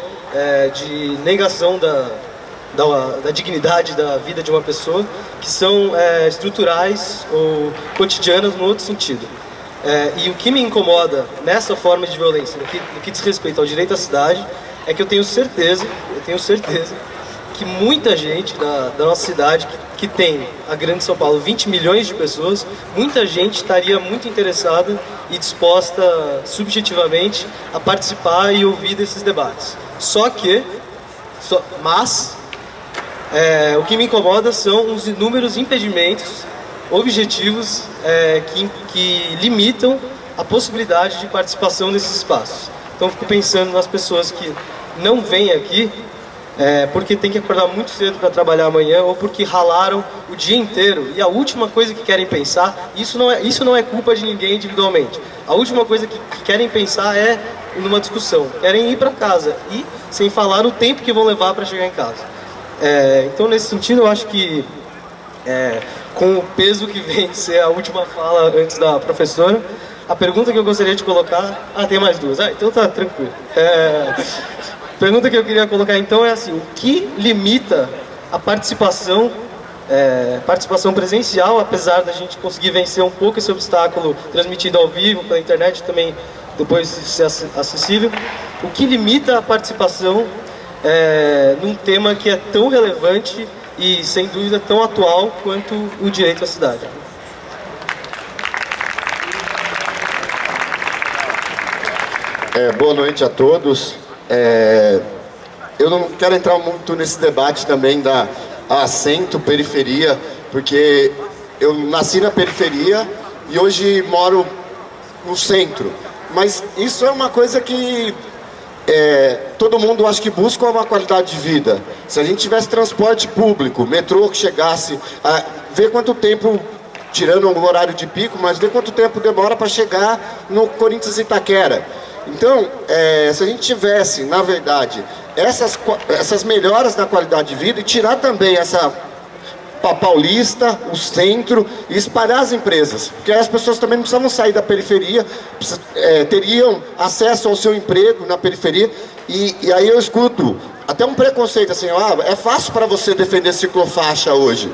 de negação da dignidade da vida de uma pessoa, que são estruturais ou cotidianas no outro sentido. E o que me incomoda nessa forma de violência, no que diz respeito ao direito à cidade, é que eu tenho certeza que muita gente da nossa cidade, que tem a grande São Paulo 20 milhões de pessoas, muita gente estaria muito interessada e disposta subjetivamente a participar e ouvir desses debates. Mas o que me incomoda são os inúmeros impedimentos objetivos que limitam a possibilidade de participação desses espaços. Então eu fico pensando nas pessoas que não vêm aqui porque tem que acordar muito cedo para trabalhar amanhã ou porque ralaram o dia inteiro e a última coisa que querem pensar, isso não é culpa de ninguém individualmente, a última coisa que querem pensar é numa discussão, querem ir para casa e sem falar no tempo que vão levar para chegar em casa. Então nesse sentido eu acho que com o peso que vem de ser a última fala antes da professora, a pergunta que eu gostaria de colocar... tem mais duas, então tá tranquilo. A pergunta que eu queria colocar então é assim, o que limita a participação presencial, apesar da gente conseguir vencer um pouco esse obstáculo transmitido ao vivo, pela internet também, depois ser acessível, o que limita a participação num tema que é tão relevante e, sem dúvida, tão atual quanto o direito à cidade? Boa noite a todos. Eu não quero entrar muito nesse debate também da assento, periferia, porque eu nasci na periferia e hoje moro no centro. Mas isso é uma coisa que todo mundo acho que busca uma qualidade de vida. Se a gente tivesse transporte público, metrô que chegasse, ver quanto tempo, tirando o horário de pico, mas ver quanto tempo demora para chegar no Corinthians Itaquera. Então, se a gente tivesse, na verdade, essas melhoras na qualidade de vida e tirar também essa Paulista, o centro, e espalhar as empresas, porque as pessoas também não precisavam sair da periferia, teriam acesso ao seu emprego na periferia, e aí eu escuto até um preconceito assim, é fácil para você defender ciclofaixa hoje,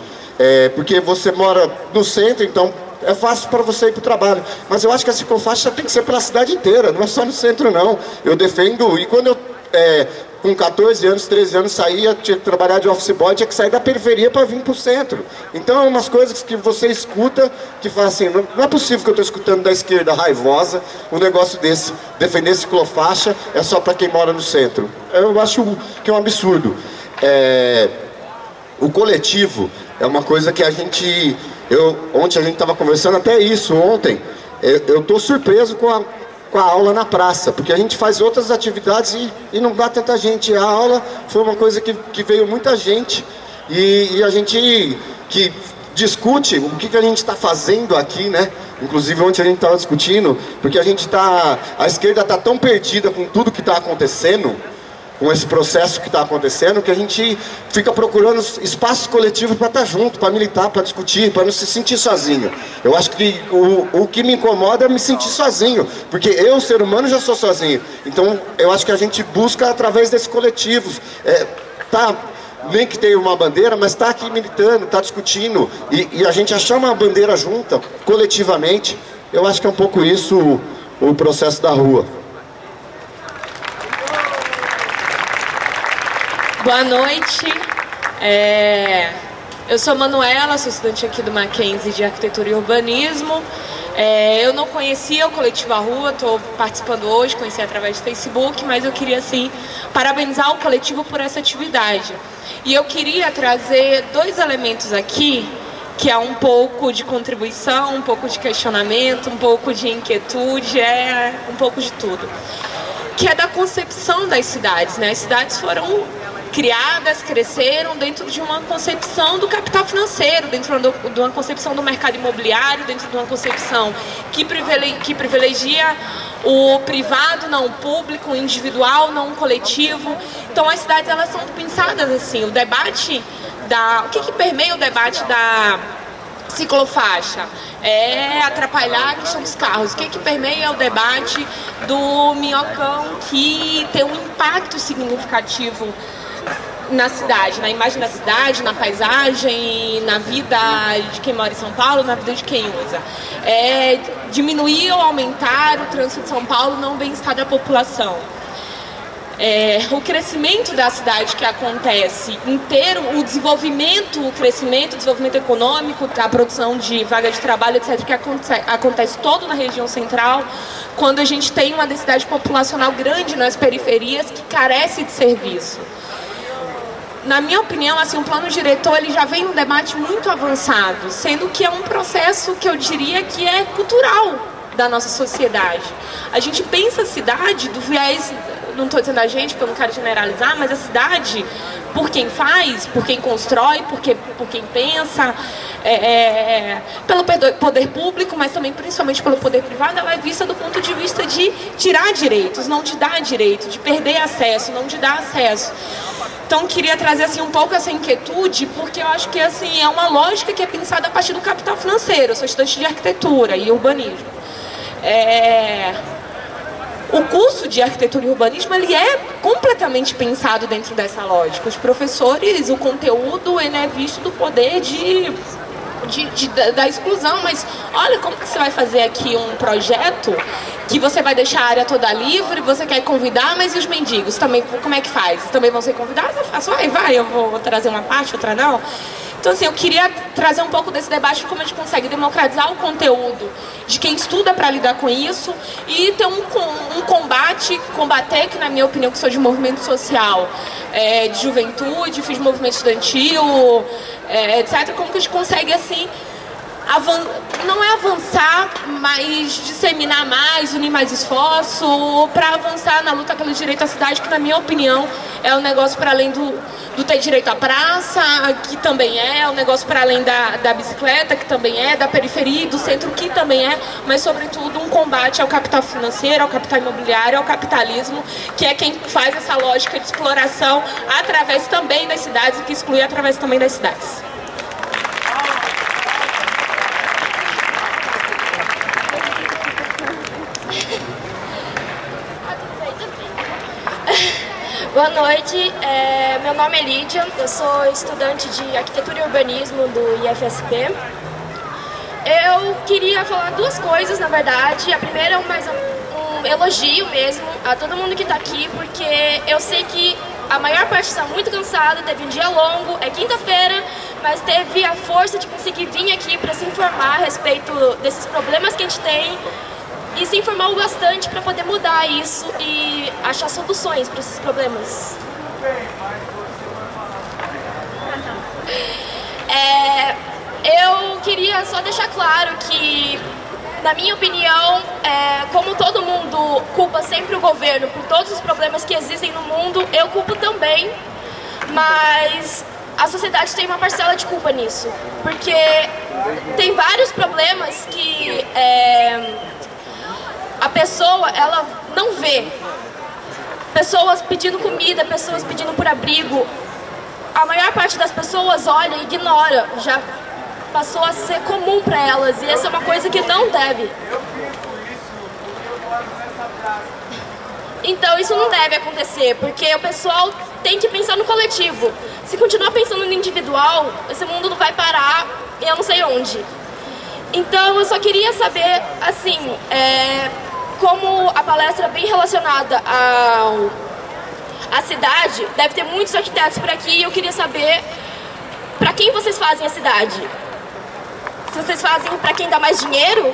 porque você mora no centro, então é fácil para você ir para o trabalho. Mas eu acho que a ciclofaixa tem que ser pela cidade inteira, não é só no centro não. Eu defendo, e quando eu com 14 anos, 13 anos saía, tinha que trabalhar de office boy, tinha que sair da periferia para vir para o centro. Então é umas coisas que você escuta que fala assim, não é possível que eu estou escutando da esquerda raivosa um negócio desse, defender ciclofaixa é só para quem mora no centro. Eu acho que é um absurdo. O coletivo é uma coisa que a gente... Ontem a gente estava conversando até isso, ontem. Eu estou surpreso com a aula na praça, porque a gente faz outras atividades e não dá tanta gente. A aula foi uma coisa que veio muita gente e a gente que discute o que a gente está fazendo aqui, né? Inclusive ontem a gente estava discutindo, porque a esquerda está tão perdida com tudo que está acontecendo, com esse processo que está acontecendo, que a gente fica procurando espaços coletivos para estar junto, para militar, para discutir, para não se sentir sozinho. Eu acho que o que me incomoda é me sentir sozinho, porque eu, ser humano, já sou sozinho. Então, eu acho que a gente busca através desses coletivos. Nem que tenha uma bandeira, mas está aqui militando, está discutindo, e a gente achar uma bandeira junta, coletivamente. Eu acho que é um pouco isso o processo da rua. Boa noite, eu sou Manuela, sou estudante aqui do Mackenzie de Arquitetura e Urbanismo. Eu não conhecia o Coletivo à Rua, estou participando hoje, conheci através do Facebook, mas eu queria, assim, parabenizar o coletivo por essa atividade. E eu queria trazer dois elementos aqui, que é um pouco de contribuição, um pouco de questionamento, um pouco de inquietude, um pouco de tudo. Que é da concepção das cidades, né? As cidades foram criadas, cresceram dentro de uma concepção do capital financeiro, dentro de uma concepção do mercado imobiliário, dentro de uma concepção que privilegia o privado, não o público, o individual, não o coletivo. Então as cidades, elas são pensadas assim. O debate o que permeia o debate da ciclofaixa? É atrapalhar a questão dos carros. O que permeia o debate do minhocão, que tem um impacto significativo na cidade, na imagem da cidade, na paisagem, na vida de quem mora em São Paulo, na vida de quem usa. Diminuir ou aumentar o trânsito de São Paulo, não o bem-estar da população. O crescimento da cidade que acontece inteiro, o desenvolvimento, o desenvolvimento econômico, a produção de vaga de trabalho, etc., que acontece todo na região central, quando a gente tem uma densidade populacional grande nas periferias que carece de serviço. Na minha opinião, assim, o plano diretor ele já vem num debate muito avançado, sendo que é um processo que eu diria que é cultural da nossa sociedade. A gente pensa a cidade do viés, não estou dizendo a gente, porque eu não quero generalizar, mas a cidade, por quem faz, por quem constrói, por quem pensa, pelo poder público, mas também principalmente pelo poder privado, ela é vista do ponto de vista de tirar direitos, não de dar direito, de perder acesso, não de dar acesso. Então, queria trazer assim, um pouco essa inquietude, porque eu acho que assim, é uma lógica que é pensada a partir do capital financeiro. Eu sou estudante de arquitetura e urbanismo. O curso de arquitetura e urbanismo ele é completamente pensado dentro dessa lógica. Os professores, o conteúdo, ele é visto do poder da exclusão, mas olha como que você vai fazer aqui um projeto que você vai deixar a área toda livre, você quer convidar, mas e os mendigos também, como é que faz? Também vão ser convidados? Eu faço, eu vou trazer uma parte, outra não. Então, assim, eu queria trazer um pouco desse debate de como a gente consegue democratizar o conteúdo de quem estuda para lidar com isso e ter um combater, que na minha opinião, que sou de movimento social, de juventude, fiz movimento estudantil, etc. Como que a gente consegue, assim, não é avançar, mas disseminar mais, unir mais esforço para avançar na luta pelo direito à cidade, que na minha opinião é um negócio para além do ter direito à praça, que também é um negócio para além da bicicleta, que também é, da periferia e do centro, que também é, mas sobretudo um combate ao capital financeiro, ao capital imobiliário, ao capitalismo, que é quem faz essa lógica de exploração através também das cidades e que exclui através também das cidades. Boa noite, meu nome é Lídia, eu sou estudante de Arquitetura e Urbanismo do IFSP Eu queria falar duas coisas, na verdade. A primeira é um elogio mesmo a todo mundo que está aqui, porque eu sei que a maior parte está muito cansada, teve um dia longo, é quinta-feira, mas teve a força de conseguir vir aqui para se informar a respeito desses problemas que a gente tem e se informar o bastante para poder mudar isso e achar soluções para esses problemas. Eu queria só deixar claro que, na minha opinião, como todo mundo culpa sempre o governo por todos os problemas que existem no mundo, eu culpo também, mas a sociedade tem uma parcela de culpa nisso, porque tem vários problemas que a pessoa ela não vê. Pessoas pedindo comida, pessoas pedindo por abrigo, a maior parte das pessoas olha e ignora, já passou a ser comum para elas, e essa é uma coisa que não deve. Então isso não deve acontecer, porque o pessoal tem que pensar no coletivo. Se continuar pensando no individual, esse mundo não vai parar e eu não sei onde. Então eu só queria saber, assim, como a palestra é bem relacionada à cidade, deve ter muitos arquitetos por aqui, e eu queria saber para quem vocês fazem a cidade. Se vocês fazem para quem dá mais dinheiro,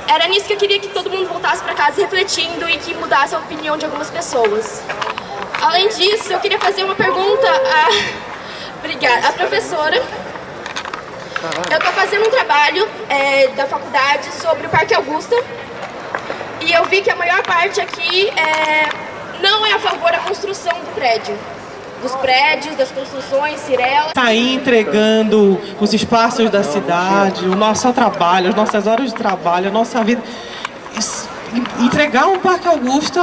era nisso que eu queria que todo mundo voltasse para casa refletindo e que mudasse a opinião de algumas pessoas. Além disso, eu queria fazer uma pergunta à professora. Eu estou fazendo um trabalho da faculdade sobre o Parque Augusta e eu vi que a maior parte aqui não é a favor da construção do prédio. Dos prédios, das construções, Cirela. Está aí entregando os espaços da cidade, o nosso trabalho, as nossas horas de trabalho, a nossa vida. Entregar um Parque Augusta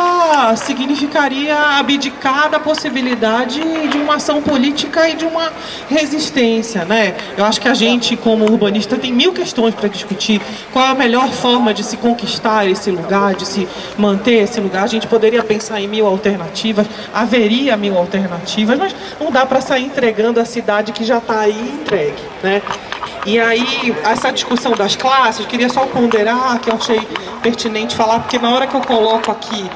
significaria abdicar da possibilidade de uma ação política e de uma resistência, né? Eu acho que a gente, como urbanista, tem mil questões para discutir. Qual é a melhor forma de se conquistar esse lugar, de se manter esse lugar? A gente poderia pensar em mil alternativas, haveria mil alternativas, mas não dá para sair entregando a cidade que já está aí entregue, né? E aí, essa discussão das classes, queria só ponderar, que eu achei pertinente falar, porque na hora que eu coloco aqui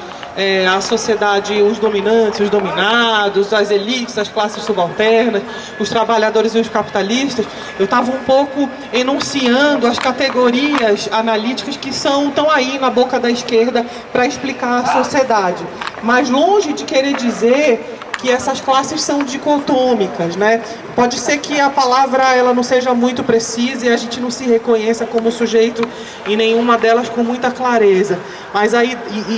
a sociedade, os dominantes, os dominados, as elites, as classes subalternas, os trabalhadores e os capitalistas, eu estava um pouco enunciando as categorias analíticas que estão aí na boca da esquerda para explicar a sociedade. Mas longe de querer dizer que essas classes são dicotômicas, né? Pode ser que a palavra ela não seja muito precisa e a gente não se reconheça como sujeito em nenhuma delas com muita clareza. Mas aí,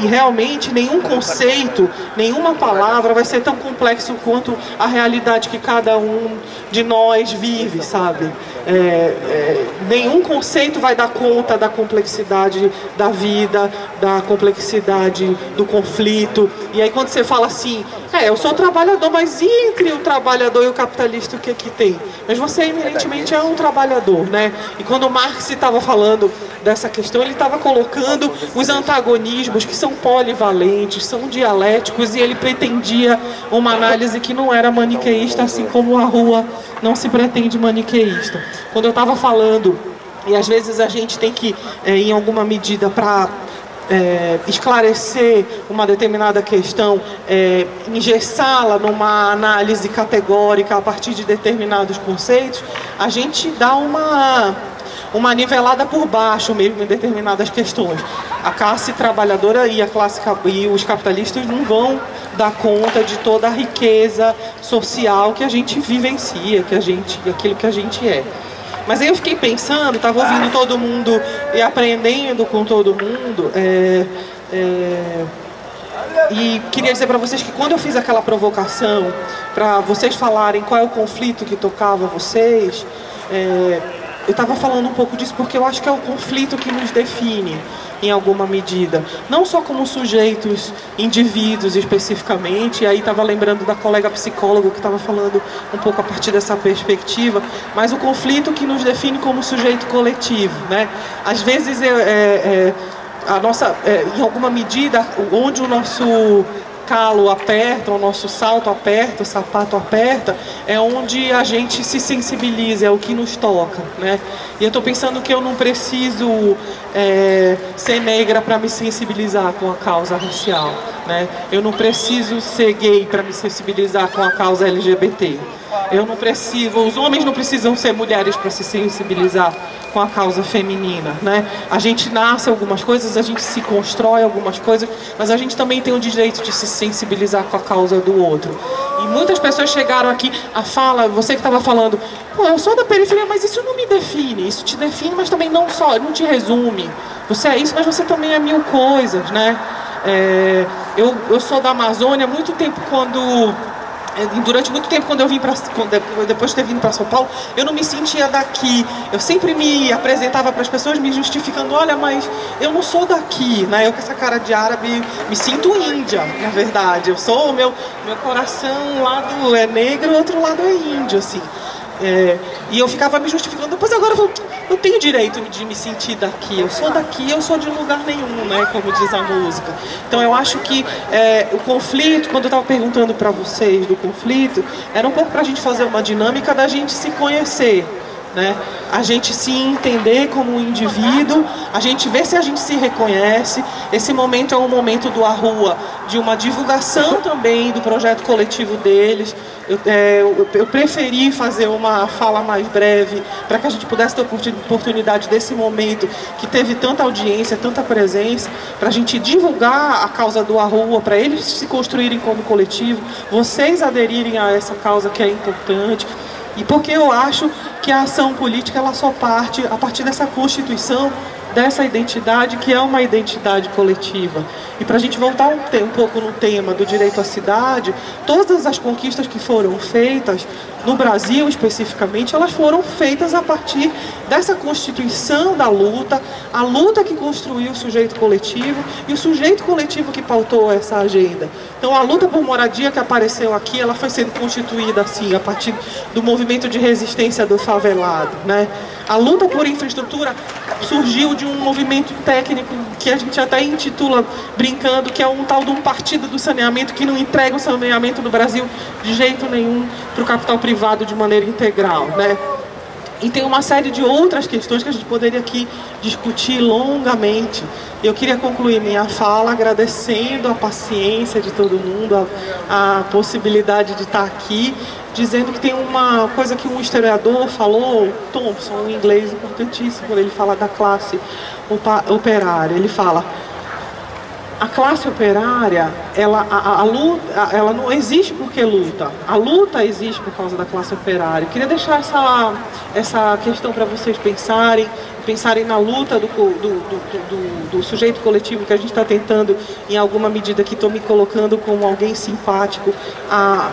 realmente, nenhum conceito, nenhuma palavra vai ser tão complexo quanto a realidade que cada um de nós vive, sabe? Nenhum conceito vai dar conta da complexidade da vida, da complexidade do conflito. E aí quando você fala assim, eu sou trabalhador, mas e entre o trabalhador e o capitalista o que tem? Mas você eminentemente é um trabalhador, né? E quando Marx estava falando dessa questão, ele estava colocando os antagonismos que são polivalentes, são dialéticos, e ele pretendia uma análise que não era maniqueísta, assim como a rua não se pretende maniqueísta. Quando eu estava falando, e às vezes a gente tem que, em alguma medida, para esclarecer uma determinada questão, engessá-la numa análise categórica a partir de determinados conceitos, a gente dá uma nivelada por baixo mesmo em determinadas questões. A classe trabalhadora e os capitalistas não vão dar conta de toda a riqueza social que a gente vivencia, aquilo que a gente é. Mas aí eu fiquei pensando, estava ouvindo todo mundo e aprendendo com todo mundo, e queria dizer para vocês que quando eu fiz aquela provocação para vocês falarem qual é o conflito que tocava vocês, eu estava falando um pouco disso porque eu acho que é o conflito que nos define em alguma medida, não só como sujeitos, indivíduos especificamente, e aí estava lembrando da colega psicóloga que estava falando um pouco a partir dessa perspectiva, mas o conflito que nos define como sujeito coletivo, né? Às vezes a nossa, em alguma medida, onde o nosso calo aperta, o nosso salto aperta, o sapato aperta, é onde a gente se sensibiliza, é o que nos toca, né? E eu estou pensando que eu não preciso ser negra para me sensibilizar com a causa racial, né? Eu não preciso ser gay para me sensibilizar com a causa LGBT. Eu não preciso, os homens não precisam ser mulheres para se sensibilizar com a causa feminina, né? A gente nasce algumas coisas, a gente se constrói algumas coisas, mas a gente também tem o direito de se sensibilizar com a causa do outro. E muitas pessoas chegaram aqui, você que estava falando, pô, eu sou da periferia, mas isso não me define, isso te define, mas também não te resume. Você é isso, mas você também é mil coisas, né? Eu sou da Amazônia há muito tempo, durante muito tempo, quando eu vim depois de ter vindo para São Paulo, eu não me sentia daqui. Eu sempre me apresentava para as pessoas me justificando, olha, mas eu não sou daqui, né? Eu com essa cara de árabe me sinto índia, na verdade. Eu sou, meu coração, um lado é negro, o outro lado é índio, assim. E eu ficava me justificando, depois agora eu tenho direito de me sentir daqui, eu sou de lugar nenhum, né, como diz a música. Então eu acho que o conflito, quando eu estava perguntando para vocês do conflito, era um pouco para a gente fazer uma dinâmica da gente se conhecer, né? A gente se entender como um indivíduo, a gente ver se a gente se reconhece. Esse momento é um momento do A Rua, de uma divulgação também do projeto coletivo deles. Eu preferi fazer uma fala mais breve para que a gente pudesse ter oportunidade desse momento que teve tanta audiência, tanta presença, para a gente divulgar a causa do A Rua, para eles se construírem como coletivo, vocês aderirem a essa causa que é importante. E porque eu acho que a ação política ela só parte a partir dessa constituição, dessa identidade que é uma identidade coletiva. E para a gente voltar um pouco no tema do direito à cidade, todas as conquistas que foram feitas, no Brasil especificamente, elas foram feitas a partir dessa constituição da luta, a luta que construiu o sujeito coletivo e o sujeito coletivo que pautou essa agenda. Então a luta por moradia que apareceu aqui, ela foi sendo constituída assim, a partir do movimento de resistência do favelado, né? A luta por infraestrutura surgiu de um movimento técnico que a gente até intitula, brincando, que é um tal de um partido do saneamento que não entrega o saneamento no Brasil de jeito nenhum para o capital privado de maneira integral, né? E tem uma série de outras questões que a gente poderia aqui discutir longamente. Eu queria concluir minha fala agradecendo a paciência de todo mundo, a possibilidade de estar aqui, dizendo que tem uma coisa que um historiador falou, Thompson, um inglês importantíssimo, quando ele fala da classe operária. Ele fala: a classe operária, a luta, ela não existe porque luta. A luta existe por causa da classe operária. Eu queria deixar essa questão para vocês pensarem na luta do sujeito coletivo, que a gente está tentando, em alguma medida, que estou me colocando como alguém simpática à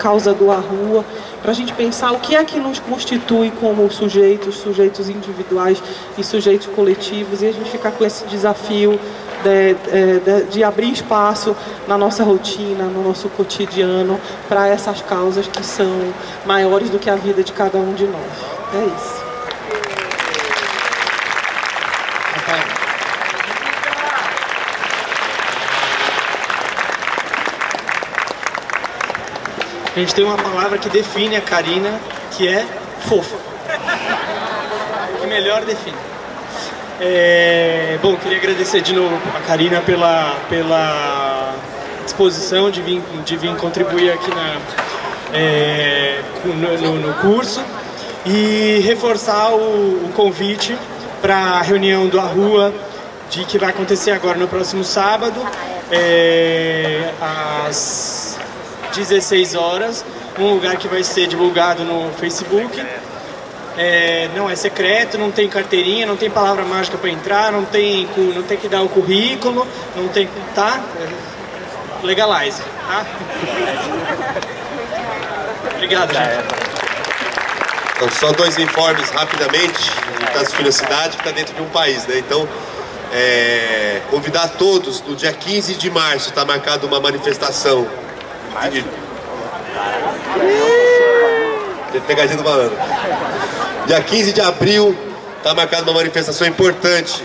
causa do A Rua, para a gente pensar o que é que nos constitui como sujeitos individuais e sujeitos coletivos, e a gente ficar com esse desafio de abrir espaço na nossa rotina, no nosso cotidiano, para essas causas que são maiores do que a vida de cada um de nós. É isso. A gente tem uma palavra que define a Karina, que é fofa. Que melhor define. Bom, queria agradecer de novo a Karina pela disposição de vir contribuir aqui no curso e reforçar o convite para a reunião do A Rua, que vai acontecer agora no próximo sábado, às 16 horas, um lugar que vai ser divulgado no Facebook. Não é secreto, não tem carteirinha, não tem palavra mágica para entrar, não tem que dar o currículo, não tem, tá? Legalize, tá? Obrigado, gente. Então, só dois informes rapidamente. A gente está assistindo a cidade que está dentro de um país, né? Então, convidar todos, no dia 15 de março está marcada uma manifestação. Pegadinha do malandro. Dia 15 de abril está marcada uma manifestação importante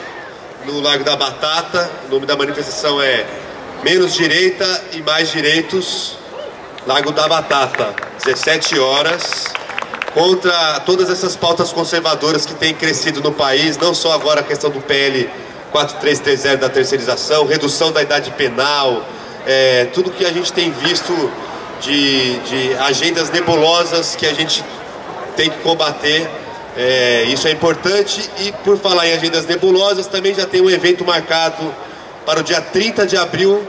no Largo da Batata. O nome da manifestação é Menos direita e mais direitos, Largo da Batata, 17 horas, contra todas essas pautas conservadoras que têm crescido no país, não só agora a questão do PL 4330 da terceirização, redução da idade penal, tudo que a gente tem visto de agendas nebulosas que a gente tem que combater. Isso é importante. E por falar em agendas nebulosas, também já tem um evento marcado para o dia 30 de abril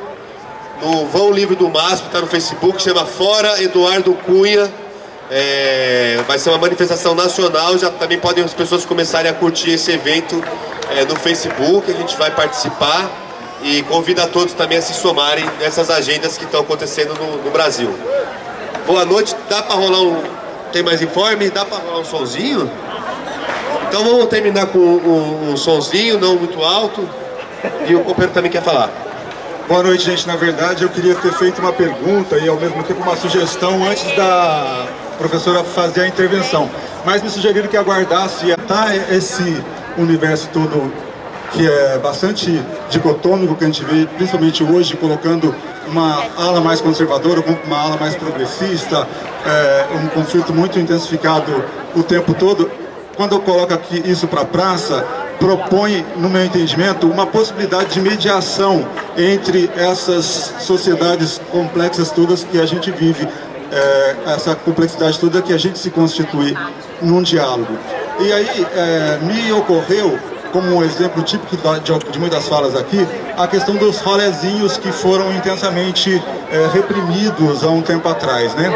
no Vão Livre do MASP, está no Facebook, chama Fora Eduardo Cunha. Vai ser uma manifestação nacional, já também podem as pessoas começarem a curtir esse evento no Facebook, a gente vai participar e convido a todos também a se somarem nessas agendas que estão acontecendo no Brasil. Boa noite, dá para rolar tem mais informe? Dá para rolar um sonzinho? Então vamos terminar com um sonzinho, não muito alto, e o companheiro também quer falar. Boa noite, gente. Na verdade, eu queria ter feito uma pergunta e ao mesmo tempo uma sugestão antes da professora fazer a intervenção. Mas me sugeriram que aguardasse esse universo todo que é bastante dicotômico, que a gente vê principalmente hoje, colocando uma ala mais conservadora com uma ala mais progressista, um conflito muito intensificado o tempo todo. Quando eu coloco aqui isso para a praça, propõe, no meu entendimento, uma possibilidade de mediação entre essas sociedades complexas todas que a gente vive, essa complexidade toda que a gente se constitui num diálogo. E aí me ocorreu, como um exemplo típico de muitas falas aqui, a questão dos rolezinhos que foram intensamente reprimidos há um tempo atrás, né?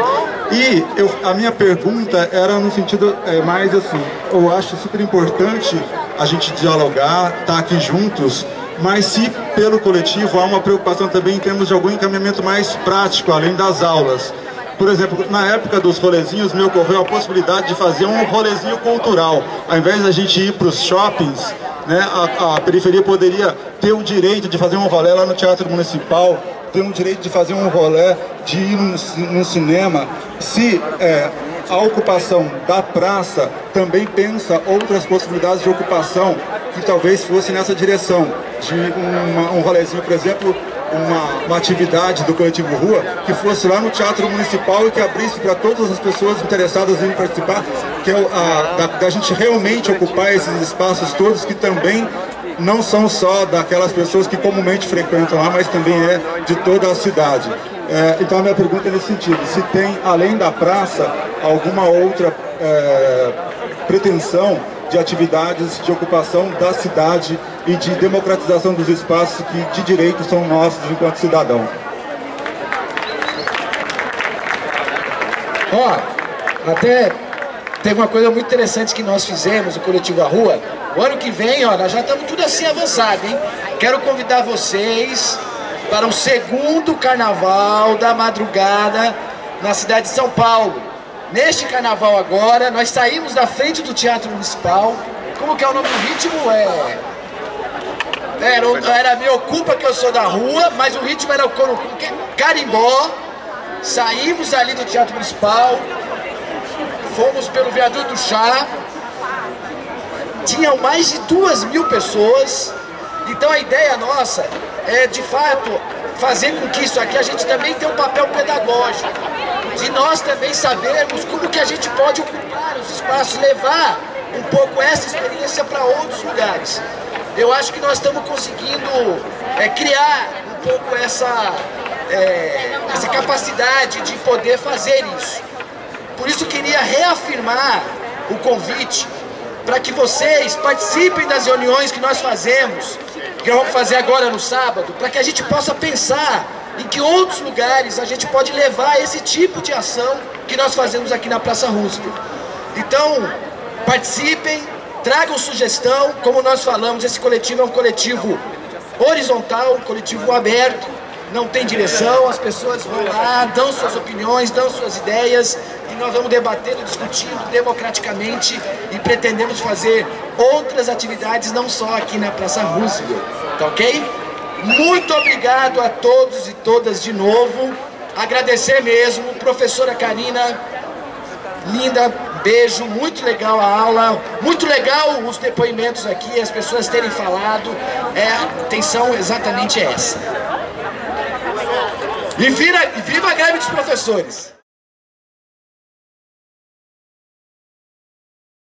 E a minha pergunta era no sentido mais assim, eu acho super importante a gente dialogar, estar aqui juntos, mas se pelo coletivo há uma preocupação também em termos de algum encaminhamento mais prático, além das aulas. Por exemplo, na época dos rolezinhos me ocorreu a possibilidade de fazer um rolezinho cultural. Ao invés da gente ir para os shoppings, né, a periferia poderia ter o direito de fazer um rolê lá no Teatro Municipal, ter um direito de fazer um rolê, de ir num cinema, se a ocupação da praça também pensa outras possibilidades de ocupação que talvez fosse nessa direção, de um rolezinho, por exemplo, uma atividade do Coletivo Rua que fosse lá no Teatro Municipal e que abrisse para todas as pessoas interessadas em participar, que é da gente realmente ocupar esses espaços todos que também não são só daquelas pessoas que comumente frequentam lá, mas também é de toda a cidade. Então a minha pergunta é nesse sentido, se tem, além da praça, alguma outra pretensão de atividades de ocupação da cidade e de democratização dos espaços que de direito são nossos enquanto cidadão. Até teve uma coisa muito interessante que nós fizemos, o Coletivo A Rua. O ano que vem, nós já estamos tudo assim avançado, hein? Quero convidar vocês para o segundo carnaval da madrugada na cidade de São Paulo. Neste carnaval agora, nós saímos da frente do Teatro Municipal. Como que é o nome do ritmo? Era Me Ocupa Que Eu Sou da Rua, mas o ritmo era o carimbó. Saímos ali do Teatro Municipal, fomos pelo Viaduto do Chá. Tinham mais de 2.000 pessoas. Então a ideia nossa é, de fato, fazer com que isso aqui a gente também tenha um papel pedagógico, de nós também sabermos como que a gente pode ocupar os espaços, levar um pouco essa experiência para outros lugares. Eu acho que nós estamos conseguindo criar um pouco essa capacidade de poder fazer isso. Por isso queria reafirmar o convite para que vocês participem das reuniões que nós fazemos, que nós vamos fazer agora no sábado, para que a gente possa pensar em que outros lugares a gente pode levar esse tipo de ação que nós fazemos aqui na Praça Roosevelt. Então, participem, tragam sugestão. Como nós falamos, esse coletivo é um coletivo horizontal, um coletivo aberto, não tem direção, as pessoas vão lá, dão suas opiniões, dão suas ideias, e nós vamos debatendo, discutindo democraticamente e pretendemos fazer outras atividades, não só aqui na Praça Roosevelt, tá ok? Muito obrigado a todos e todas de novo, agradecer mesmo, professora Karina, linda, beijo, muito legal a aula, muito legal os depoimentos aqui, as pessoas terem falado, a intenção exatamente essa. E viva a greve dos professores!